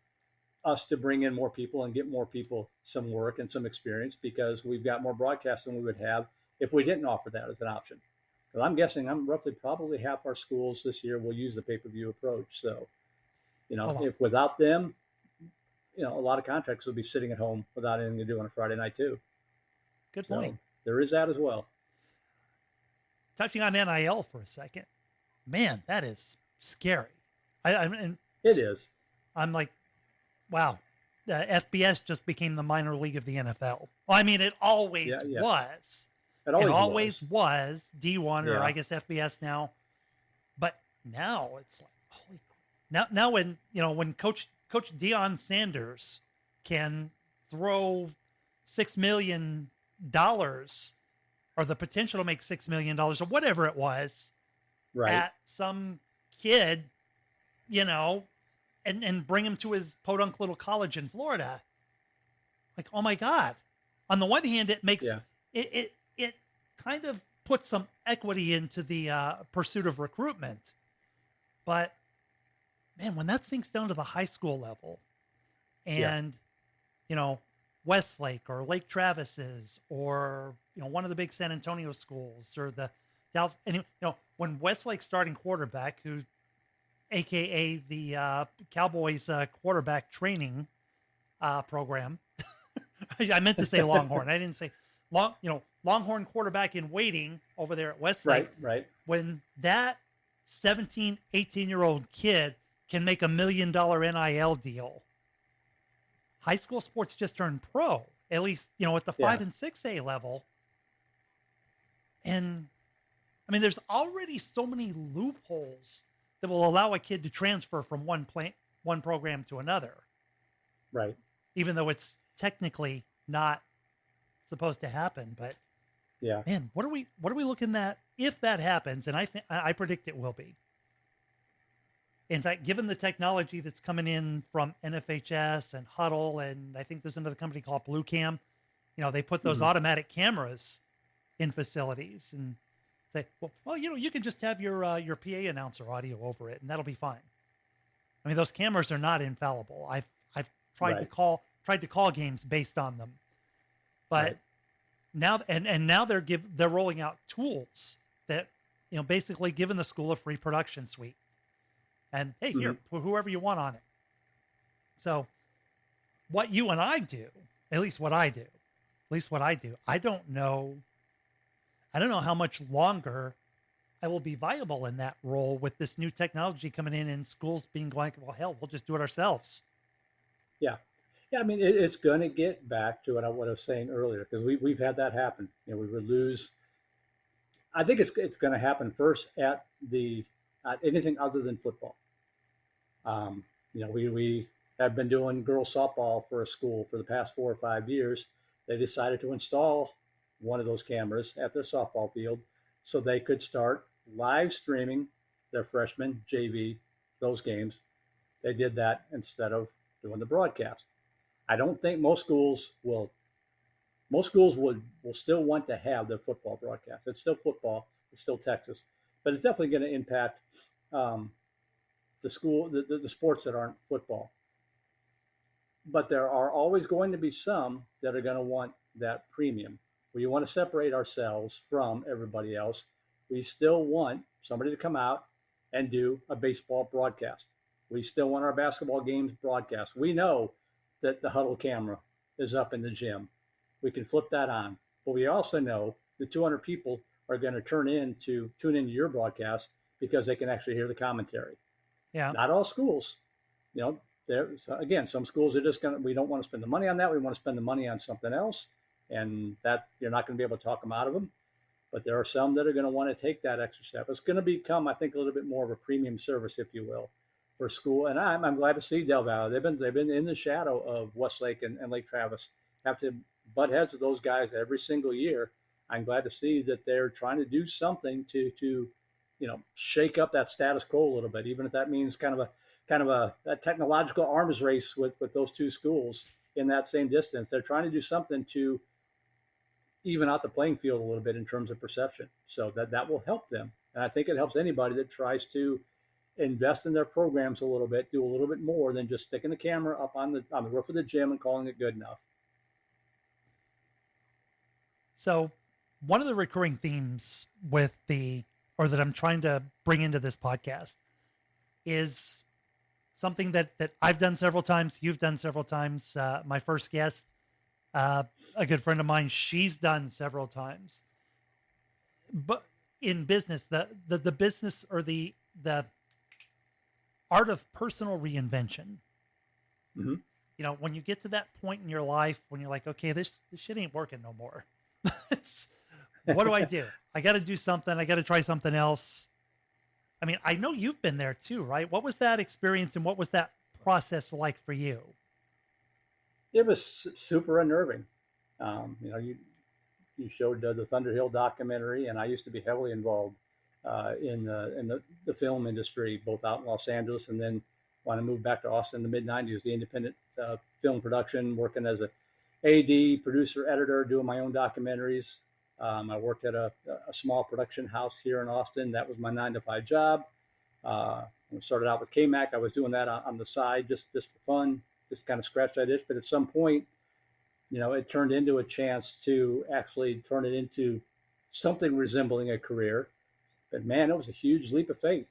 us to bring in more people and get more people some work and some experience because we've got more broadcasts than we would have if we didn't offer that as an option. Because I'm guessing probably half our schools this year will use the pay-per-view approach. So, if without them, a lot of contracts will be sitting at home without anything to do on a Friday night too. Good point. So there is that as well. Touching on NIL for a second, man, that is scary. It is. I'm like, wow, FBS just became the minor league of the NFL. Well, I mean, it always was. It always was D1 or I guess FBS now. But now it's like, holy crap. Now when Coach Deion Sanders can throw $6 million or the potential to make $6 million or whatever it was at some kid, and bring him to his podunk little college in Florida. Like, oh my God. On the one hand, it makes it kind of puts some equity into the pursuit of recruitment. But man, when that sinks down to the high school level and, Westlake or Lake Travis's or, one of the big San Antonio schools or the Dallas, and, when Westlake's starting quarterback, who, AKA the Cowboys quarterback training program, I meant to say Longhorn. I didn't say Longhorn quarterback in waiting over there at Westlake. Right. When that 17, 18-year-old kid can make $1 million NIL deal, high school sports just turned pro, at least, at the 5 and 6A level. And I mean, there's already so many loopholes that will allow a kid to transfer from one program to another. Right. Even though it's technically not supposed to happen, but man, what are we looking at if that happens? And I predict it will be. In fact, given the technology that's coming in from NFHS and Huddle, and I think there's another company called Blue Cam, they put those automatic cameras in facilities and say, well, you can just have your PA announcer audio over it, and that'll be fine. I mean, those cameras are not infallible. I've tried to call games based on them, but now now they're rolling out tools that basically giving the school a free production suite, and hey, here, put whoever you want on it. So, what you and I do, at least what I do, I don't know how much longer I will be viable in that role with this new technology coming in and schools being like, well, hell, we'll just do it ourselves. Yeah. I mean, it's going to get back to what I was saying earlier, because we've had that happen. We would lose. I think it's going to happen first at anything other than football. We have been doing girls softball for a school for the past 4 or 5 years. They decided to install one of those cameras at their softball field so they could start live streaming their freshman JV, those games. They did that instead of doing the broadcast. I don't think most schools will still want to have their football broadcast. It's still football. It's still Texas, but it's definitely going to impact the sports that aren't football. But there are always going to be some that are going to want that premium. We want to separate ourselves from everybody else. We still want somebody to come out and do a baseball broadcast. We still want our basketball games broadcast. We know that the Huddle camera is up in the gym. We can flip that on. But we also know the 200 people are going to tune into your broadcast because they can actually hear the commentary. Yeah. Not all schools. Some schools are just we don't want to spend the money on that. We want to spend the money on something else. And that you're not going to be able to talk them out of them. But there are some that are going to want to take that extra step. It's going to become, I think, a little bit more of a premium service, if you will, for school. And I'm glad to see Del Valle. They've been in the shadow of Westlake and Lake Travis. Have to butt heads with those guys every single year. I'm glad to see that they're trying to do something to shake up that status quo a little bit, even if that means kind of a technological arms race with those two schools in that same distance. They're trying to do something to even out the playing field a little bit in terms of perception. So that will help them. And I think it helps anybody that tries to invest in their programs a little bit, do a little bit more than just sticking the camera up on the roof of the gym and calling it good enough. So one of the recurring themes that I'm trying to bring into this podcast is something that I've done several times. You've done several times. My first guest, a good friend of mine, she's done several times. But in business, the business or the art of personal reinvention. Mm-hmm. When you get to that point in your life when you're like, okay, this shit ain't working no more. What do I do? I got to do something. I got to try something else. I mean, I know you've been there too, right? What was that experience and what was that process like for you? It was super unnerving. You showed the Thunderhill documentary, and I used to be heavily involved in the film industry, both out in Los Angeles and then when I moved back to Austin in the mid-90s, the independent film production, working as a AD, producer, editor, doing my own documentaries. I worked at a small production house here in Austin. That was my 9-to-5 job. I started out with KMAC. I was doing that on the side just for fun, just kind of scratch that itch. But at some point, it turned into a chance to actually turn it into something resembling a career. But man, it was a huge leap of faith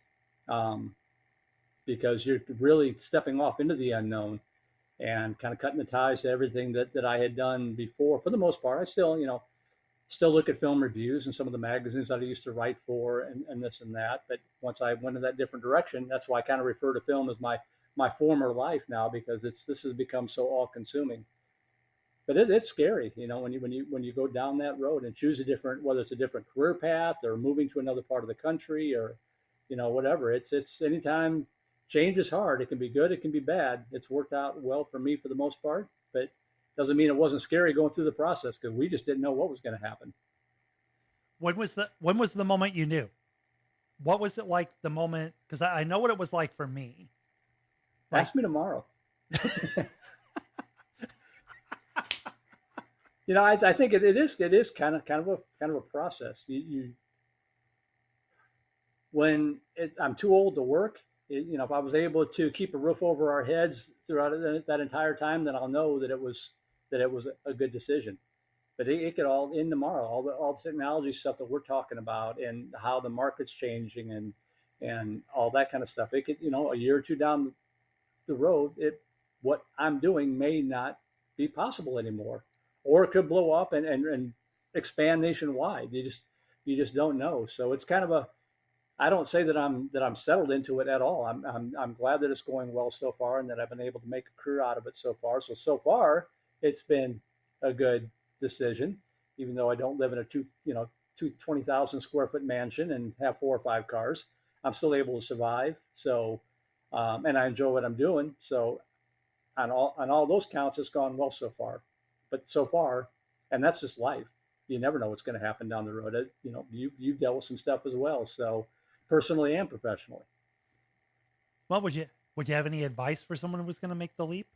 because you're really stepping off into the unknown and kind of cutting the ties to everything that I had done before. For the most part, I still look at film reviews and some of the magazines that I used to write for and this and that. But once I went in that different direction, that's why I kind of refer to film as my former life now, because this has become so all consuming. But it's scary, when you go down that road and choose whether it's a different career path or moving to another part of the country or, whatever. It's anytime change is hard. It can be good. It can be bad. It's worked out well for me for the most part, but doesn't mean it wasn't scary going through the process because we just didn't know what was going to happen. When was the moment you knew? What was it like the moment? Because I know what it was like for me. Ask me tomorrow. I think it is kind of a process. I'm too old to work. If I was able to keep a roof over our heads throughout that entire time, then I'll know that it was a good decision. But it could all end tomorrow. All the technology stuff that we're talking about and how the market's changing and all that kind of stuff. It could, a year or two down the road, what I'm doing may not be possible anymore, or it could blow up and expand nationwide. You just don't know. So it's kind of I don't say that I'm settled into it at all. I'm glad that it's going well so far and that I've been able to make a career out of it so far. So far it's been a good decision, even though I don't live in a 20,000 square foot mansion and have 4 or 5 cars. I'm still able to survive. So, and I enjoy what I'm doing. So on all those counts, it's gone well so far, but so far, and that's just life. You never know what's going to happen down the road. You've dealt with some stuff as well. So personally and professionally. Well, would you have any advice for someone who was going to make the leap?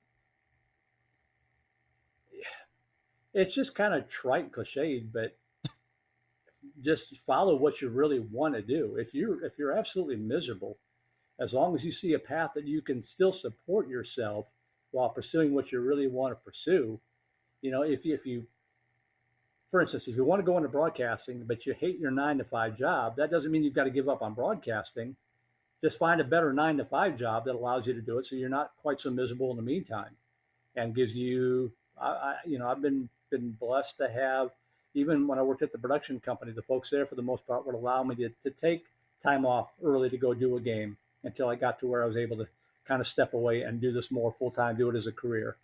It's just kind of trite and cliched, but just follow what you really want to do. If you're absolutely miserable, as long as you see a path that you can still support yourself while pursuing what you really want to pursue, if you, for instance, if you want to go into broadcasting, but you hate your 9-to-5 job, that doesn't mean you've got to give up on broadcasting. Just find a better 9-to-5 job that allows you to do it, so you're not quite so miserable in the meantime, and gives you. I've been blessed to have, even when I worked at the production company, the folks there for the most part would allow me to take time off early to go do a game until I got to where I was able to kind of step away and do this more full time, do it as a career.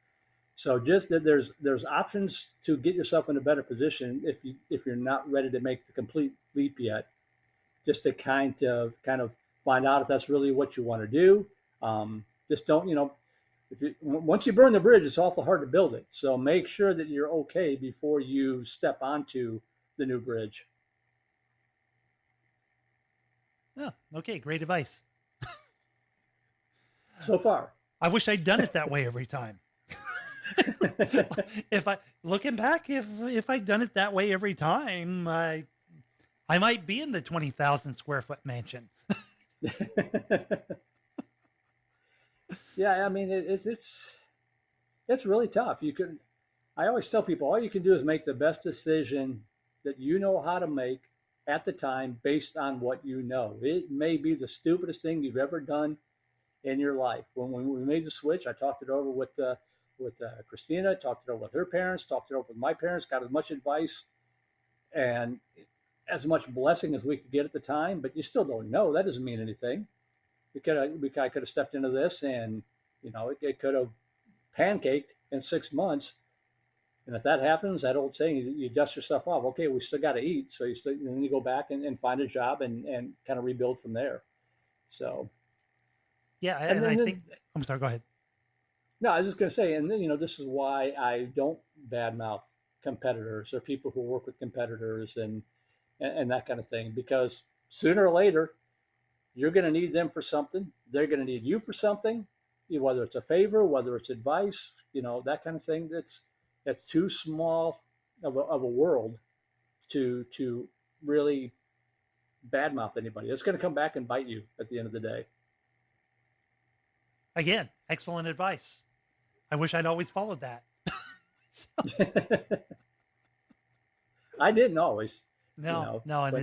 So just that there's options to get yourself in a better position if you're not ready to make the complete leap yet, just to kind of find out if that's really what you want to do. Just don't, once you burn the bridge, it's awful hard to build it. So make sure that you're okay before you step onto the new bridge. Oh, okay. Great advice. So far. I wish I'd done it that way every time. If I looking back, if I'd done it that way every time, I might be in the 20,000 square foot mansion. Yeah, I mean, it's really tough. I always tell people, all you can do is make the best decision that you know how to make at the time based on what you know. It may be the stupidest thing you've ever done in your life. When we made the switch, I talked it over with Christina, talked it over with her parents, talked it over with my parents, got as much advice and as much blessing as we could get at the time, but you still don't know. That doesn't mean anything. I could have stepped into this and, it could have pancaked in 6 months. And if that happens, that old saying, you dust yourself off. Okay, we still got to eat. So then you go back and find a job and kind of rebuild from there. So. Yeah. And I think, I'm sorry, go ahead. No, I was just going to say, and then, this is why I don't badmouth competitors or people who work with competitors and that kind of thing, because sooner or later, you're going to need them for something. They're going to need you for something, whether it's a favor, whether it's advice, that kind of thing. That's too small of a world to really badmouth anybody. It's going to come back and bite you at the end of the day. Again, excellent advice. I wish I'd always followed that. I didn't always. No, and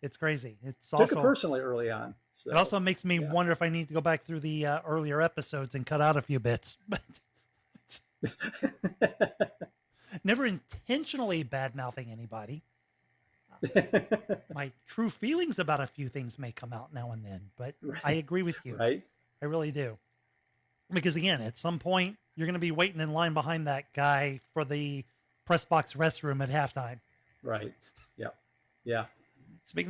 it's crazy. It's took it personally early on. So, it also makes me wonder if I need to go back through the earlier episodes and cut out a few bits. But never intentionally bad-mouthing anybody. My true feelings about a few things may come out now and then, but right. I agree with you. Right. I really do. Because again, at some point, you're going to be waiting in line behind that guy for the press box restroom at halftime. Right. Yeah. Yeah.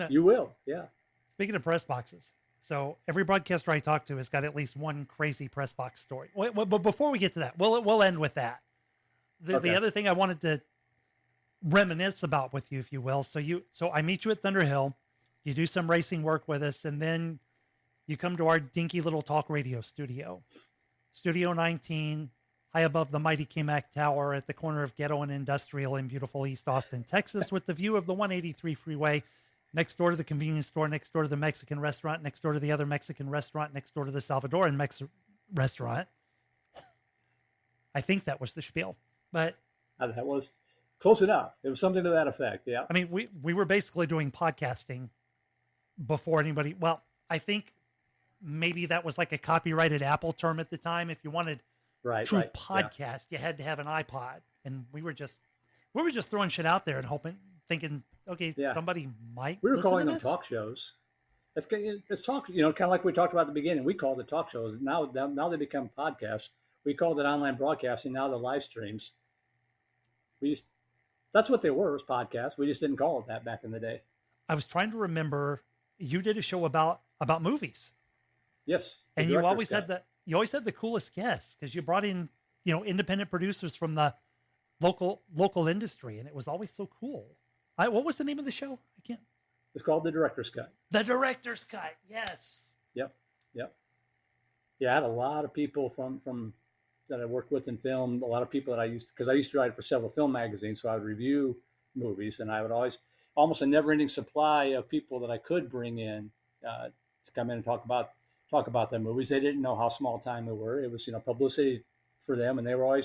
You will. Yeah. Speaking of press boxes. So every broadcaster I talk to has got at least one crazy press box story. But before we get to that, we'll end with that. The other thing I wanted to reminisce about with you, if you will. So I meet you at Thunderhill, you do some racing work with us, and then you come to our dinky little talk radio studio. Studio 19, high above the mighty K-Mac Tower at the corner of Ghetto and Industrial in beautiful East Austin, Texas, with the view of the 183 freeway, next door to the convenience store, next door to the Mexican restaurant, next door to the other Mexican restaurant, next door to the Salvadoran restaurant. I think that was the spiel, but that was close enough. It was something to that effect. Yeah. I mean, we were basically doing podcasting before anybody. Well, I think maybe that was like a copyrighted Apple term at the time. If you wanted true podcast, you had to have an iPod, and we were just throwing shit out there and thinking, okay, somebody might. We were calling them this. Talk shows. It's talk, kind of like we talked about at the beginning. We called it talk shows. Now they become podcasts. We called it online broadcasting. Now they're live streams. That's what they were, was podcasts. We just didn't call it that back in the day. I was trying to remember. You did a show about movies. Yes, and you always had the coolest guests because you brought in independent producers from the local industry, and it was always so cool. What was the name of the show? I can't. It's called The Director's Cut. The Director's Cut. Yes. Yep. Yeah, I had a lot of people from that I worked with in film. A lot of people that I used to write for several film magazines, so I would review movies, and I would almost a never-ending supply of people that I could bring in to come in and talk about their movies. They didn't know how small time they were. It was publicity for them, and they were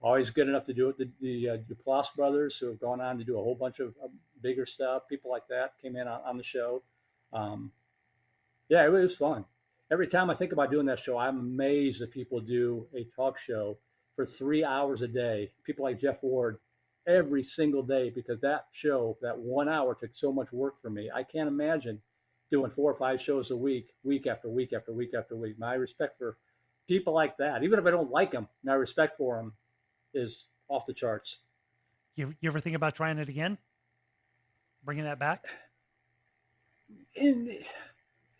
always good enough to do it. The Duplass brothers, who have gone on to do a whole bunch of bigger stuff, people like that came in on the show. It was fun. Every time I think about doing that show, I'm amazed that people do a talk show for 3 hours a day. People like Jeff Ward, every single day, because that show, that 1 hour, took so much work for me. I can't imagine doing 4 or 5 shows a week after week after week after week. My respect for people like that, even if I don't like them, my respect for them is off the charts. You ever think about trying it again? Bringing that back? In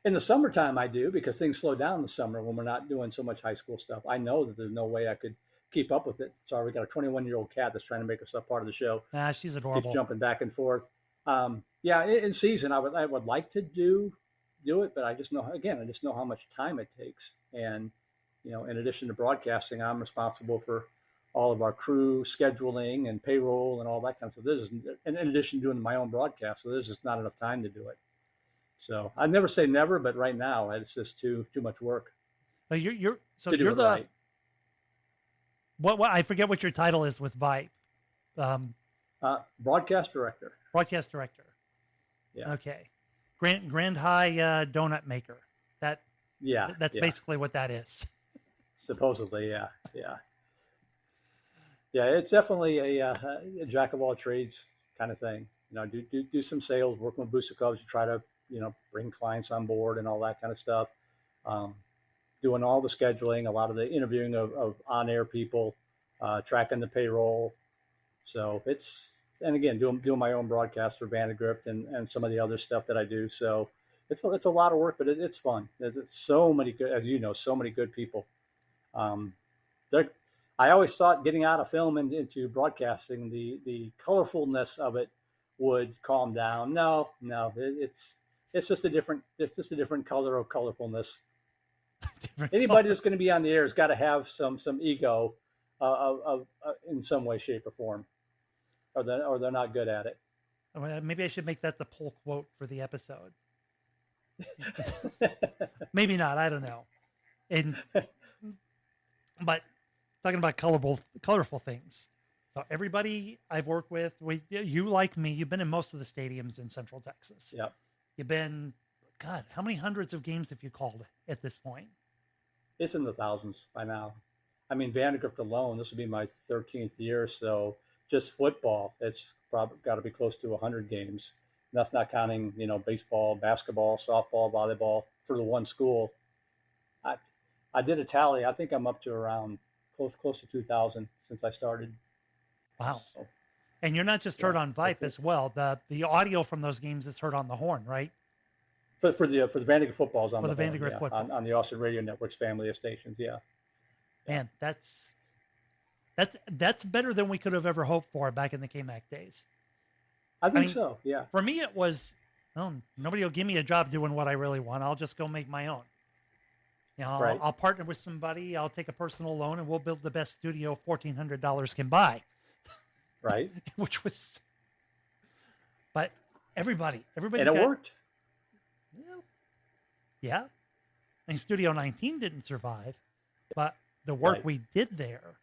the summertime, I do, because things slow down in the summer when we're not doing so much high school stuff. I know that there's no way I could keep up with it. Sorry, we got a 21-year-old cat that's trying to make herself part of the show. She's adorable. Keeps jumping back and forth. Yeah, in season, I would like to do it, but I just know, again, I just know how much time it takes. And, in addition to broadcasting, I'm responsible for all of our crew scheduling and payroll and all that kind of stuff. In addition to doing my own broadcast, so there's just not enough time to do it. So I never say never, but right now it's just too much work. But you're the right. What I forget what your title is with VYPE. Broadcast director. Broadcast director. Yeah. Okay. Grand High donut maker. That's basically what that is. Supposedly, yeah. Yeah, it's definitely a jack of all trades kind of thing. Do some sales, working with booster clubs to try to bring clients on board and all that kind of stuff. Doing all the scheduling, a lot of the interviewing of on-air people, tracking the payroll. So and again, doing my own broadcast for Vandegrift and some of the other stuff that I do. So it's a lot of work, but it's fun. There's so many good, as you know, so many good people. I always thought getting out of film and into broadcasting, the colorfulness of it would calm down. No, it's just a different color of colorfulness. Anybody that's going to be on the air has got to have some ego in some way, shape, or form, or they're not good at it. Maybe I should make that the pull quote for the episode. Maybe not. I don't know. But talking about colorful things. So everybody I've worked with, you like me, you've been in most of the stadiums in Central Texas. Yep. You've been, God, how many hundreds of games have you called at this point? It's in the thousands by now. I mean, Vandegrift alone, this will be my 13th year. So just football, it's probably got to be close to 100 games. And that's not counting, baseball, basketball, softball, volleyball for the one school. I did a tally. I think I'm up to around close to 2,000 since I started. Wow. So, and you're not just heard on VYPE as well. The audio from those games is heard on the horn, right? For the Vandegrift footballs on the Vandegrift football on the Austin Radio Network's family of stations. Yeah. Man, that's better than we could have ever hoped for back in the KMAC days. I mean, so. Yeah. For me, it was, nobody will give me a job doing what I really want. I'll just go make my own. Right. I'll partner with somebody. I'll take a personal loan, and we'll build the best studio $1,400 can buy. Right. But everybody, and it worked. Well, yeah. I mean, Studio 19 didn't survive, but the work we did there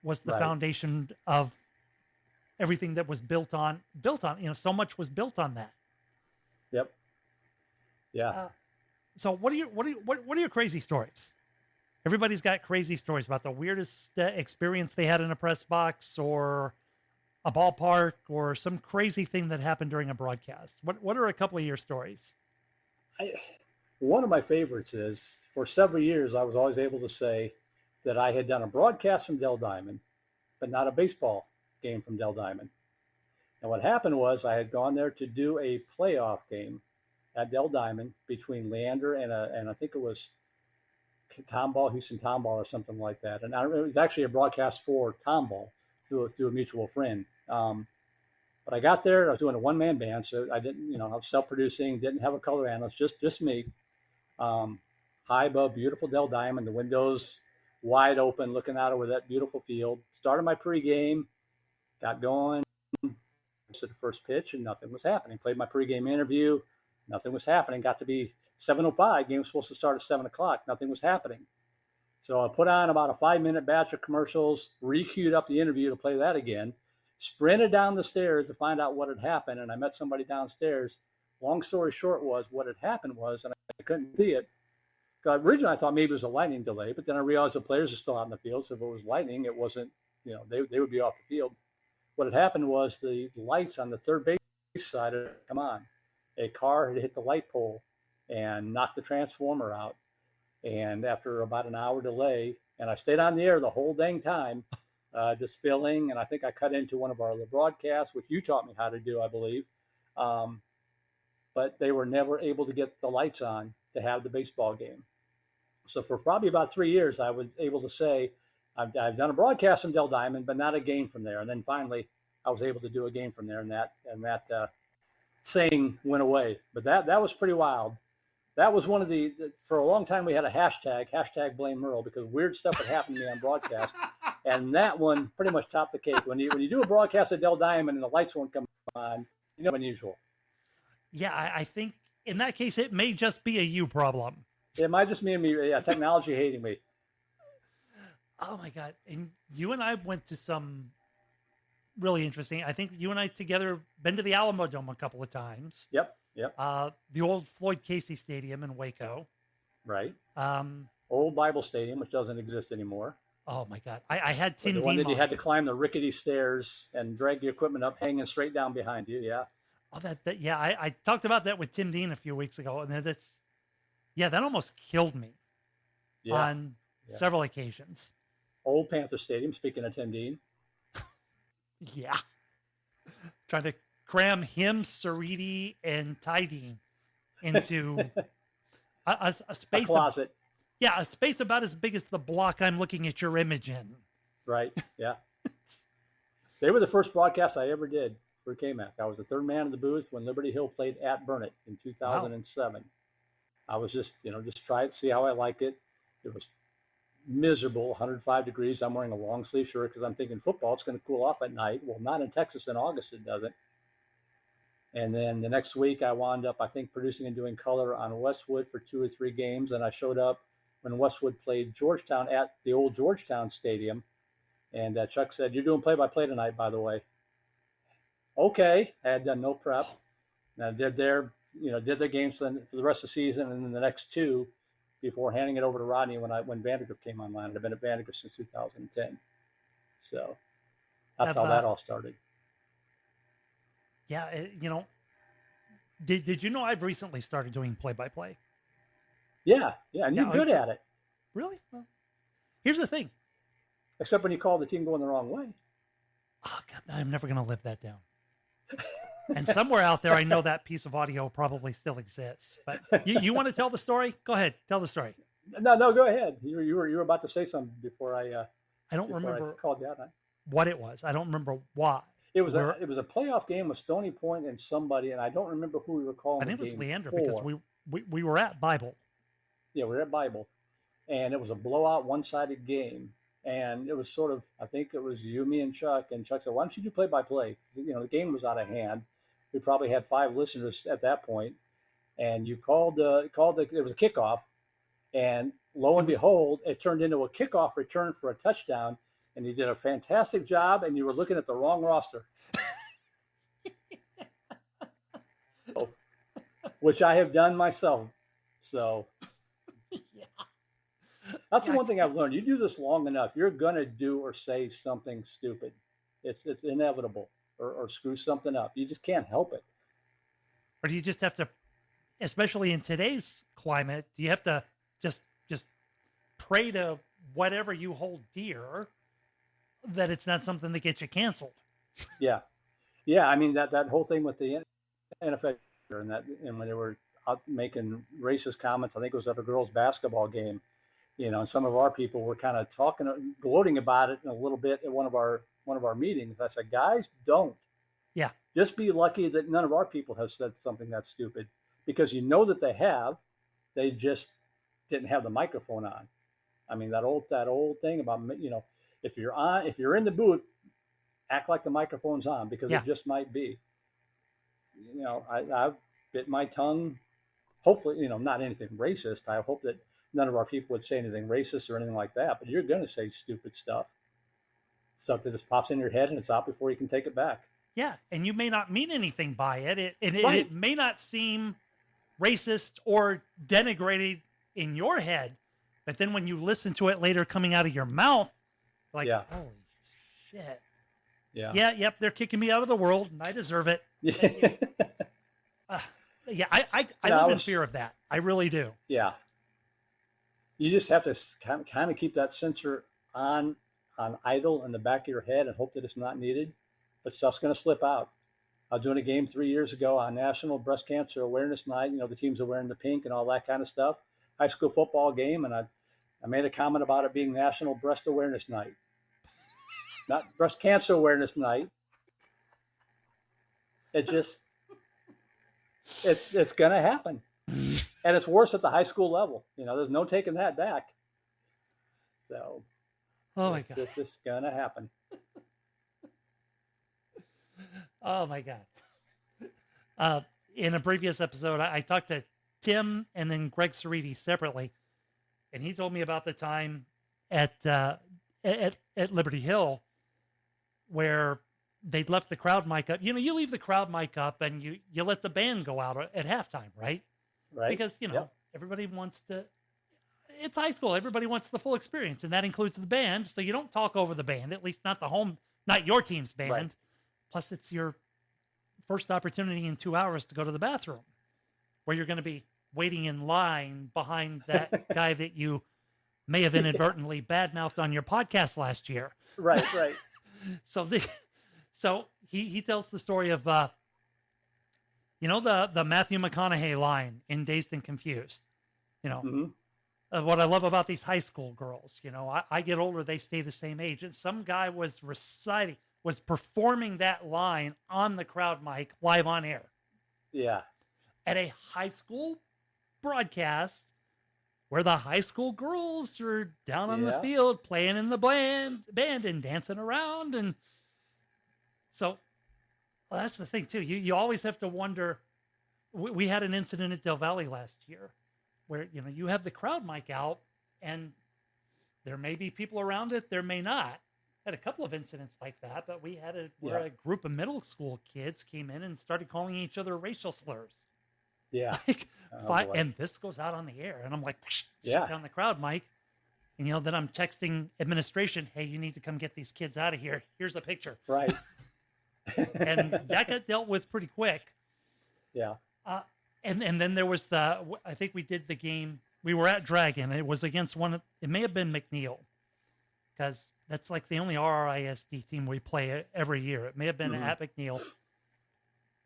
was the foundation of everything that was built on. So much was built on that. Yep. Yeah. So what are your crazy stories? Everybody's got crazy stories about the weirdest experience they had in a press box or a ballpark or some crazy thing that happened during a broadcast. What are a couple of your stories? One of my favorites is, for several years, I was always able to say that I had done a broadcast from Dell Diamond, but not a baseball game from Dell Diamond. And what happened was I had gone there to do a playoff game at Dell Diamond between Leander and I think it was Houston Tomball or something like that. And it was actually a broadcast for Tomball through a mutual friend. But I got there, I was doing a one-man band, so I didn't, I was self-producing, didn't have a color analyst, just me. High above beautiful Dell Diamond, the windows wide open, looking out over that beautiful field. Started my pregame, got going, to the first pitch, and nothing was happening. Played my pregame interview, nothing was happening. Got to be 7:05. Game was supposed to start at 7 o'clock. Nothing was happening. So I put on about a 5-minute batch of commercials, re-queued up the interview to play that again, sprinted down the stairs to find out what had happened, and I met somebody downstairs. Long story short was what had happened was, and I couldn't see it. Originally, I thought maybe it was a lightning delay, but then I realized the players are still out in the field, so if it was lightning, it wasn't, they would be off the field. What had happened was the lights on the third base side had come on. A car had hit the light pole and knocked the transformer out. And after about an hour delay, and I stayed on the air the whole dang time, just filling, and I think I cut into one of our other broadcasts, which you taught me how to do, I believe. But they were never able to get the lights on to have the baseball game. So for probably about 3 years, I was able to say, I've done a broadcast from Dell Diamond, but not a game from there. And then finally, I was able to do a game from there, and that saying went away. But that was pretty wild. That was one of for a long time we had a hashtag blame Merle, because weird stuff would happen to me on broadcast. And that one pretty much topped the cake. When you do a broadcast at Dell Diamond and the lights won't come on, unusual. Yeah, I think in that case, it may just be a you problem. It might just mean me, technology hating me. Oh my God. And you and I went to some really interesting, I think you and I together been to the Alamo Dome a couple of times. Yep. The old Floyd Casey Stadium in Waco. Right. Old Bible Stadium, which doesn't exist anymore. Oh my God. I had Tim The one Dean that you had to climb the rickety stairs and drag the equipment up hanging straight down behind you. Yeah. Oh, yeah. I talked about that with Tim Dean a few weeks ago, and that almost killed me on several occasions. Old Panther Stadium, speaking of Tim Dean. Yeah. Trying to cram him, Cerriti, and Ty Dean into a space. A closet. A space about as big as the block I'm looking at your image in. Right, yeah. They were the first broadcast I ever did for KMAC. I was the third man in the booth when Liberty Hill played at Burnett in 2007. Wow. I was just try it, see how I like it. It was miserable, 105 degrees. I'm wearing a long sleeve shirt because I'm thinking football, it's going to cool off at night. Well, not in Texas in August, it doesn't. And then the next week I wound up, I think, producing and doing color on Westwood for 2 or 3 games. And I showed up when Westwood played Georgetown at the old Georgetown Stadium. And Chuck said, "You're doing play-by-play tonight, by the way." Okay. I had done no prep. And I did their games for the rest of the season and then the next 2 before handing it over to Rodney when Vandegrift came online. I've been at Vandegrift since 2010. So that's how that all started. Yeah, did you know I've recently started doing play-by-play? Yeah, and you're good at it. Really? Well, here's the thing. Except when you call the team going the wrong way. Oh, God, I'm never going to live that down. And somewhere out there, I know that piece of audio probably still exists. But you want to tell the story? Go ahead, tell the story. No, go ahead. You were about to say something before I don't remember called you out. What it was. I don't remember why. It was a playoff game with Stony Point and somebody, and I don't remember who we were calling. I think it was Leander because we were at Bible. Yeah, we were at Bible, and it was a blowout, one-sided game. And it was sort of, I think it was you, me, and Chuck. And Chuck said, "Why don't you do play-by-play?" The game was out of hand. We probably had 5 listeners at that point. And you called it was a kickoff. And lo and behold, it turned into a kickoff return for a touchdown. And you did a fantastic job, and you were looking at the wrong roster. Which I have done myself. So that's the one thing I've learned. You do this long enough, you're going to do or say something stupid. It's inevitable, or screw something up. You just can't help it. Or do you just have to, especially in today's climate, do you have to just pray to whatever you hold dear that it's not something that gets you canceled? Yeah. I mean, that whole thing with the NFL and when they were out making racist comments, I think it was at a girls' basketball game. And some of our people were kind of gloating about it a little bit at one of our meetings. I said, "Guys, don't. Yeah. Just be lucky that none of our people have said something that's stupid, because that they have. They just didn't have the microphone on. I mean, that old thing about, if you're in the booth, act like the microphone's on, because it just might be. I've bit my tongue. Hopefully, not anything racist. I hope that none of our people would say anything racist or anything like that, but you're going to say stupid stuff. Stuff that just pops in your head and it's out before you can take it back. Yeah, and you may not mean anything by it. It may not seem racist or denigrated in your head, but then when you listen to it later coming out of your mouth, like, holy shit. Yeah, yep, they're kicking me out of the world, and I deserve it. I live in fear of that. I really do. Yeah. You just have to kind of keep that sensor on idle in the back of your head and hope that it's not needed. But stuff's going to slip out. I was doing a game 3 years ago on National Breast Cancer Awareness Night. The teams are wearing the pink and all that kind of stuff. High school football game, and I made a comment about it being National Breast Awareness Night. Not Breast Cancer Awareness Night. It just, It's going to happen. And it's worse at the high school level. There's no taking that back. So, Oh my God. It's just going to happen. Oh my God. In a previous episode, I talked to Tim and then Greg Ceriti separately, and he told me about the time at Liberty Hill where they'd left the crowd mic up. You leave the crowd mic up and you let the band go out at halftime, right? Right. Because, everybody wants to, it's high school. Everybody wants the full experience, and that includes the band. So you don't talk over the band, at least not not your team's band. Right. Plus it's your first opportunity in 2 hours to go to the bathroom, where you're going to be waiting in line behind that guy that you may have inadvertently badmouthed on your podcast last year. Right. So he tells the story of, the Matthew McConaughey line in Dazed and Confused, Mm-hmm. What I love about these high school girls, I get older, they stay the same age. And some guy was performing that line on the crowd mic live on air. Yeah. At a high school broadcast where the high school girls are down on the field playing in the band and dancing around. And so that's the thing too. You always have to wonder. We had an incident at Del Valle last year where, you have the crowd mic out and there may be people around it. There may not. Had a couple of incidents like that, but we had where a group of middle school kids came in and started calling each other racial slurs. Yeah. And this goes out on the air, and I'm like, shut down the crowd mic. And then I'm texting administration, hey, you need to come get these kids out of here. Here's a picture. Right. And that got dealt with pretty quick. Yeah. And then there was I think we did the game. We were at Dragon. It was against it may have been McNeil, because that's like the only RRISD team we play every year. It may have been at McNeil.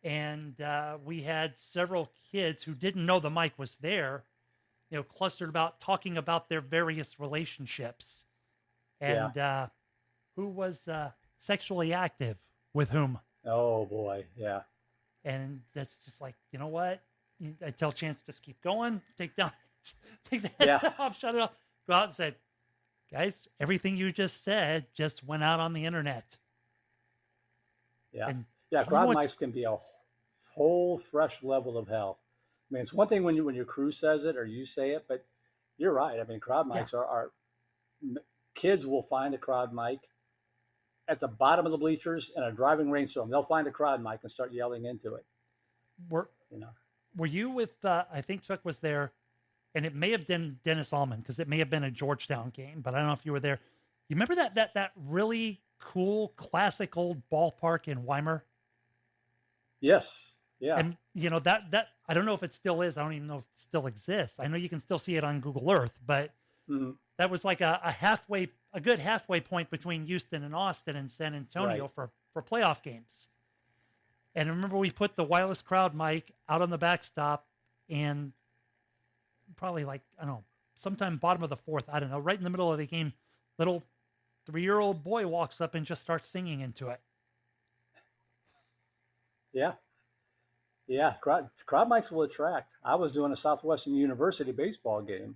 And we had several kids who didn't know the mic was there, clustered about talking about their various relationships and who was sexually active with whom. Oh boy. Yeah. And that's just like, you know what? I tell Chance, just keep going, take the heads off, shut it off, go out and say, guys, everything you just said just went out on the internet. Yeah. And crowd mics can be a whole fresh level of hell. I mean, it's one thing when your crew says it or you say it, but you're right. I mean, crowd mics are kids will find a crowd mic at the bottom of the bleachers in a driving rainstorm. They'll find a crowd mic and start yelling into it. Were you with, I think Chuck was there, and it may have been Dennis Allman, because it may have been a Georgetown game, but I don't know if you were there. You remember that really cool classic old ballpark in Weimar? Yes. Yeah. And that I don't know if it still is. I don't even know if it still exists. I know you can still see it on Google Earth, but that was like a good halfway point between Houston and Austin and San Antonio for playoff games. And I remember we put the wireless crowd mic out on the backstop, and probably sometime bottom of the fourth, I don't know, right in the middle of the game, little 3-year-old boy walks up and just starts singing into it. Yeah. Yeah. Crowd mics will attract. I was doing a Southwestern University baseball game,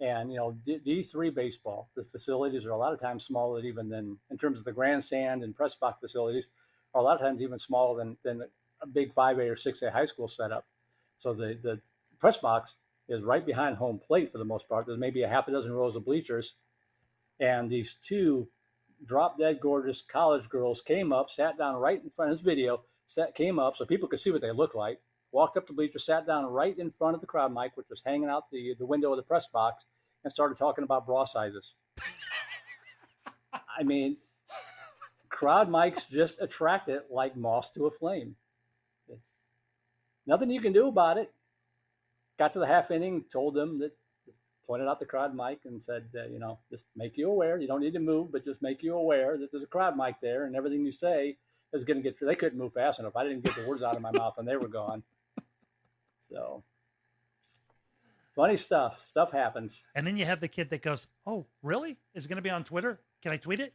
and, D3 baseball, the facilities are a lot of times smaller even than, in terms of the grandstand and press box facilities, are a lot of times even smaller than a big 5A or 6A high school setup. So the press box is right behind home plate for the most part. There's maybe a half a dozen rows of bleachers. And these two drop-dead gorgeous college girls came up, sat down right in front of this video, came up so people could see what they look like, walked up the bleacher, sat down right in front of the crowd mic, which was hanging out the window of the press box, and started talking about bra sizes. I mean, crowd mics just attract it like moss to a flame. It's nothing you can do about it. Got to the half inning, told them that, pointed out the crowd mic and said, just make you aware. You don't need to move, but just make you aware that there's a crowd mic there, and everything you say is going to get through. They couldn't move fast enough. I didn't get the words out of my mouth, and they were gone. So funny stuff. Stuff happens. And then you have the kid that goes, "Oh, really? Is it going to be on Twitter? Can I tweet it?"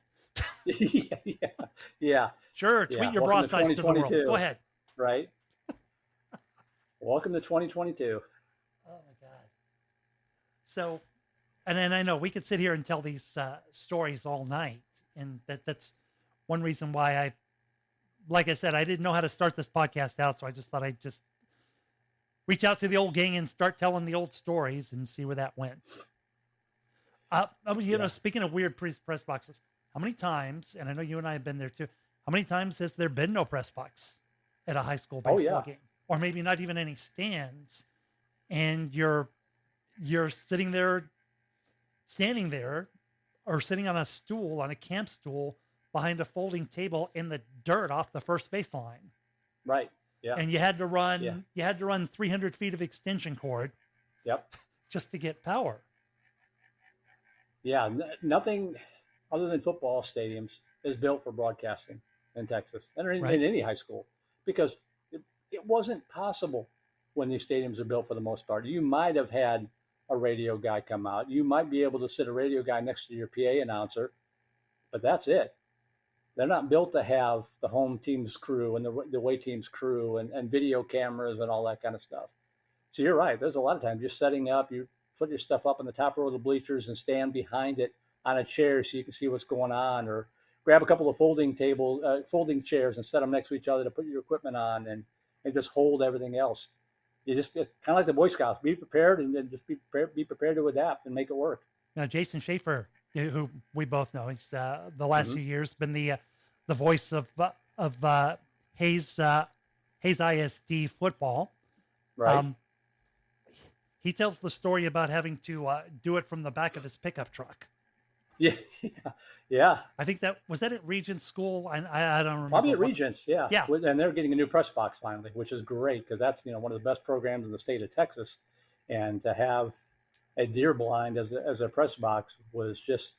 Yeah. Sure. Tweet your bra size to the world. Go ahead. Right. Welcome to 2022. Oh my God. So, and then I know we could sit here and tell these stories all night. And that's one reason why like I said, I didn't know how to start this podcast out. So I just thought I'd just reach out to the old gang and start telling the old stories and see where that went. Speaking of weird press boxes, how many times, and I know you and I have been there too, how many times has there been no press box at a high school baseball game? Or maybe not even any stands, and you're standing there, or sitting on a camp stool behind a folding table in the dirt off the first baseline. Right. Yeah. And you had to run 300 feet of extension cord. Yep. Just to get power. Yeah. Nothing other than football stadiums is built for broadcasting in Texas and in any high school, because it wasn't possible when these stadiums are built for the most part. You might have had a radio guy come out. You might be able to sit a radio guy next to your PA announcer, but that's it. They're not built to have the home team's crew and the away team's crew and video cameras and all that kind of stuff. So you're right. There's a lot of times you're setting up, you put your stuff up on the top row of the bleachers and stand behind it on a chair so you can see what's going on, or grab a couple of folding chairs and set them next to each other to put your equipment on and just hold everything else. It's kind of like the Boy Scouts. Be prepared and then just be prepared to adapt and make it work. Now, Jason Schaefer, who we both know, he's the last few years been the voice of Hayes ISD football. Right. He tells the story about having to do it from the back of his pickup truck. Yeah. I think that was at Regent's School. I don't remember. Probably at Regent's, yeah. Yeah. And they're getting a new press box finally, which is great because that's one of the best programs in the state of Texas, and to have a deer blind as a press box was just,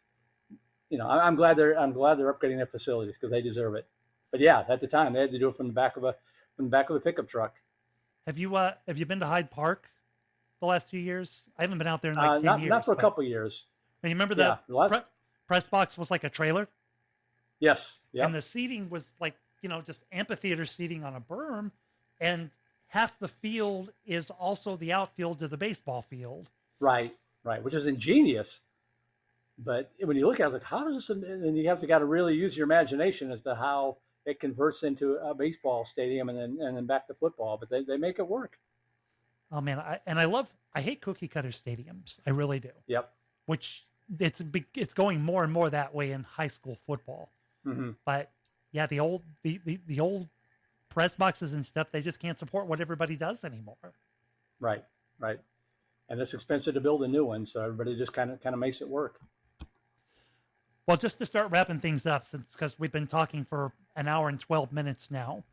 I'm glad they're upgrading their facilities because they deserve it. But yeah, at the time they had to do it from the back of a pickup truck. Have you been to Hyde Park the last few years? I haven't been out there in 10 years. Not for a couple of years. And you remember the press box was like a trailer? Yes. Yeah. And the seating was like, just amphitheater seating on a berm, and half the field is also the outfield to the baseball field. Right, which is ingenious. But when you look at it, I was like, how does this, and you have to got to really use your imagination as to how it converts into a baseball stadium and then back to football, but they make it work. Oh man. I hate cookie cutter stadiums. I really do. Yep. Which it's going more and more that way in high school football. Mm-hmm. But yeah, the old press boxes and stuff, they just can't support what everybody does anymore. Right. And it's expensive to build a new one, so everybody just kind of makes it work. Well, just to start wrapping things up, because we've been talking for an hour and 12 minutes now,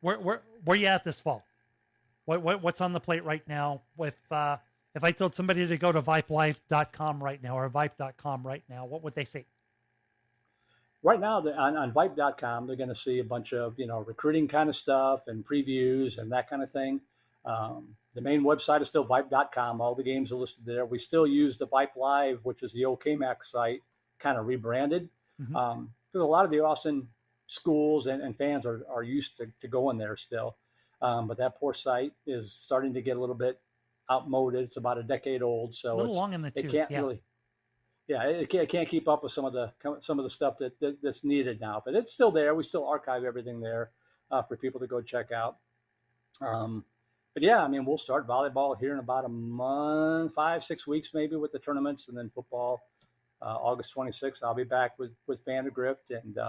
where you at this fall? What's on the plate right now? With if I told somebody to go to VYPElife.com right now or VYPE.com right now, what would they see? Right now, on VYPE.com, they're going to see a bunch of recruiting kind of stuff and previews and that kind of thing. The main website is still VYPE.com. All the games are listed there. We still use the VYPE Live, which is the old KMAX site, kind of rebranded. Because a lot of the Austin schools and fans are used to going there still. But that poor site is starting to get a little bit outmoded. It's about a decade old. So a little long in the tooth. It can't keep up with some of the stuff that's needed now. But it's still there. We still archive everything there for people to go check out. But yeah, I mean, we'll start volleyball here in about a month, 5-6 weeks maybe with the tournaments, and then football August 26th. I'll be back with Vandegrift, and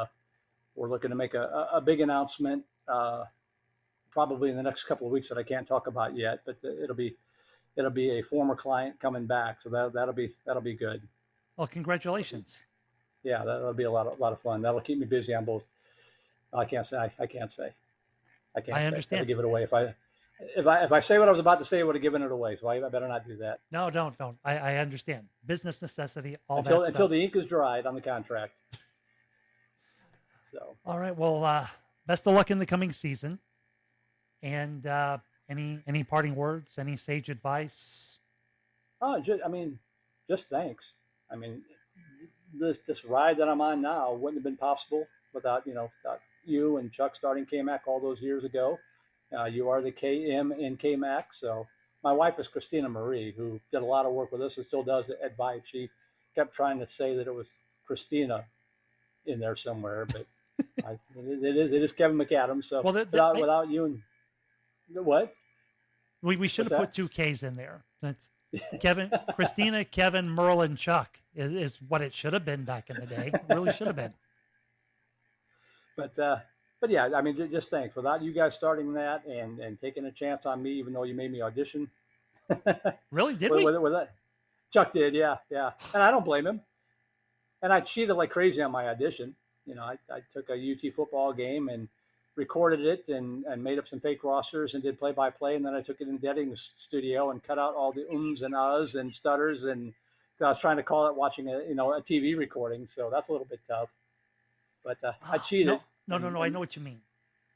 we're looking to make a big announcement probably in the next couple of weeks that I can't talk about yet. But it'll be a former client coming back, so that'll be good. Well, congratulations. Yeah, that'll be a lot of fun. That'll keep me busy on both. I can't say. I understand. I'll give it away if I say what I was about to say, I would have given it away. So I better not do that. No, don't. I understand. Business necessity. Until the ink is dried on the contract. So. All right. Well, best of luck in the coming season. And any parting words? Any sage advice? Just thanks. I mean, this ride that I'm on now wouldn't have been possible without you and Chuck starting KMAC all those years ago. You are the KM in KMAX. So my wife is Christina Marie, who did a lot of work with us and still does it at VYPE. She kept trying to say that it was Christina in there somewhere, but it is Kevin McAdams. So Well, without you and what? We should have put 2 Ks in there. That's Kevin, Christina, Kevin, Merle, and Chuck is what it should have been back in the day. It really should have been. But yeah, I mean, just thanks. Without you guys starting that and taking a chance on me, even though you made me audition. Really? Did we? With that. Chuck did, yeah. And I don't blame him. And I cheated like crazy on my audition. You know, I took a UT football game and recorded it and made up some fake rosters and did play-by-play. And then I took it into the editing studio and cut out all the ums and ahs and stutters. And I was trying to call it watching a TV recording. So that's a little bit tough. But I cheated. No. I know what you mean.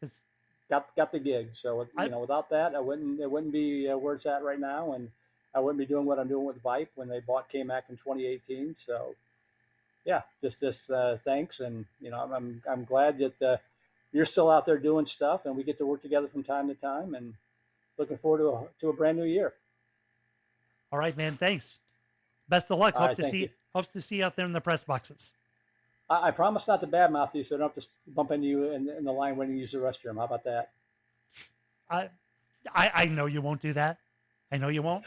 It's got the gig. So without that, it wouldn't be where it's at right now, and I wouldn't be doing what I'm doing with VYPE when they bought KMAC in 2018. So yeah, just thanks, and I'm glad that you're still out there doing stuff, and we get to work together from time to time, and looking forward to a brand new year. All right, man. Thanks. Best of luck. Hope to see you out there in the press boxes. I promise not to badmouth you, so I don't have to bump into you in the line when you use the restroom. How about that? I know you won't do that. I know you won't.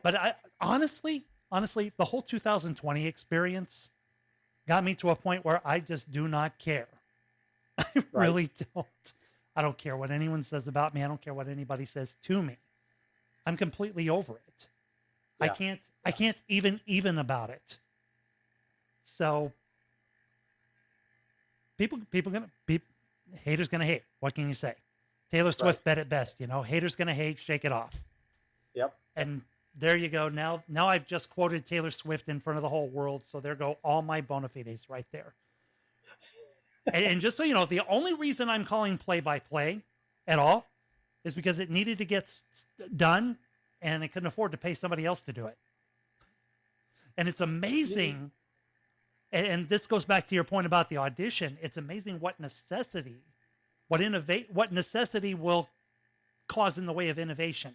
But I honestly, the whole 2020 experience got me to a point where I just do not care. I really don't. I don't care what anyone says about me. I don't care what anybody says to me. I'm completely over it. Yeah. I can't even about it. So haters gonna hate. What can you say? Taylor Swift bet it best, haters gonna hate, shake it off. Yep. And there you go. Now I've just quoted Taylor Swift in front of the whole world. So there go all my bona fides right there. and just so you know, the only reason I'm calling play-by-play at all is because it needed to get done and I couldn't afford to pay somebody else to do it. And it's amazing. And this goes back to your point about the audition. It's amazing what necessity will cause in the way of innovation.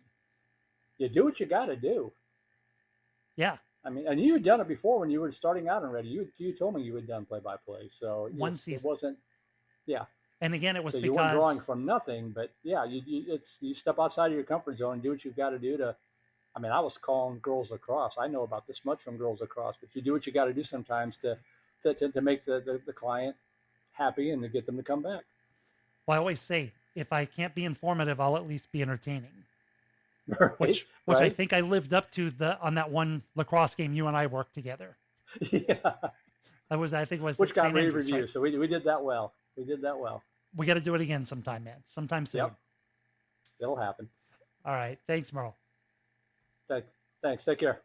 You do what you got to do. Yeah. I mean, and you had done it before when you were starting out already. You told me you had done play-by-play. So one season. It wasn't, yeah. And again, it was so because you weren't drawing from nothing, but yeah, you step outside of your comfort zone and do what you've got to do to. I mean, I was calling girls lacrosse. I know about this much from girls lacrosse, but you do what you got to do sometimes to make the client happy and to get them to come back. Well, I always say, if I can't be informative, I'll at least be entertaining. Right, which I think I lived up to on that one lacrosse game you and I worked together. Yeah. I think it was which got rave reviews. Right? So we did that well. We got to do it again sometime, man. Sometime soon. Yep. It'll happen. All right. Thanks, Merle. Thanks. Take care.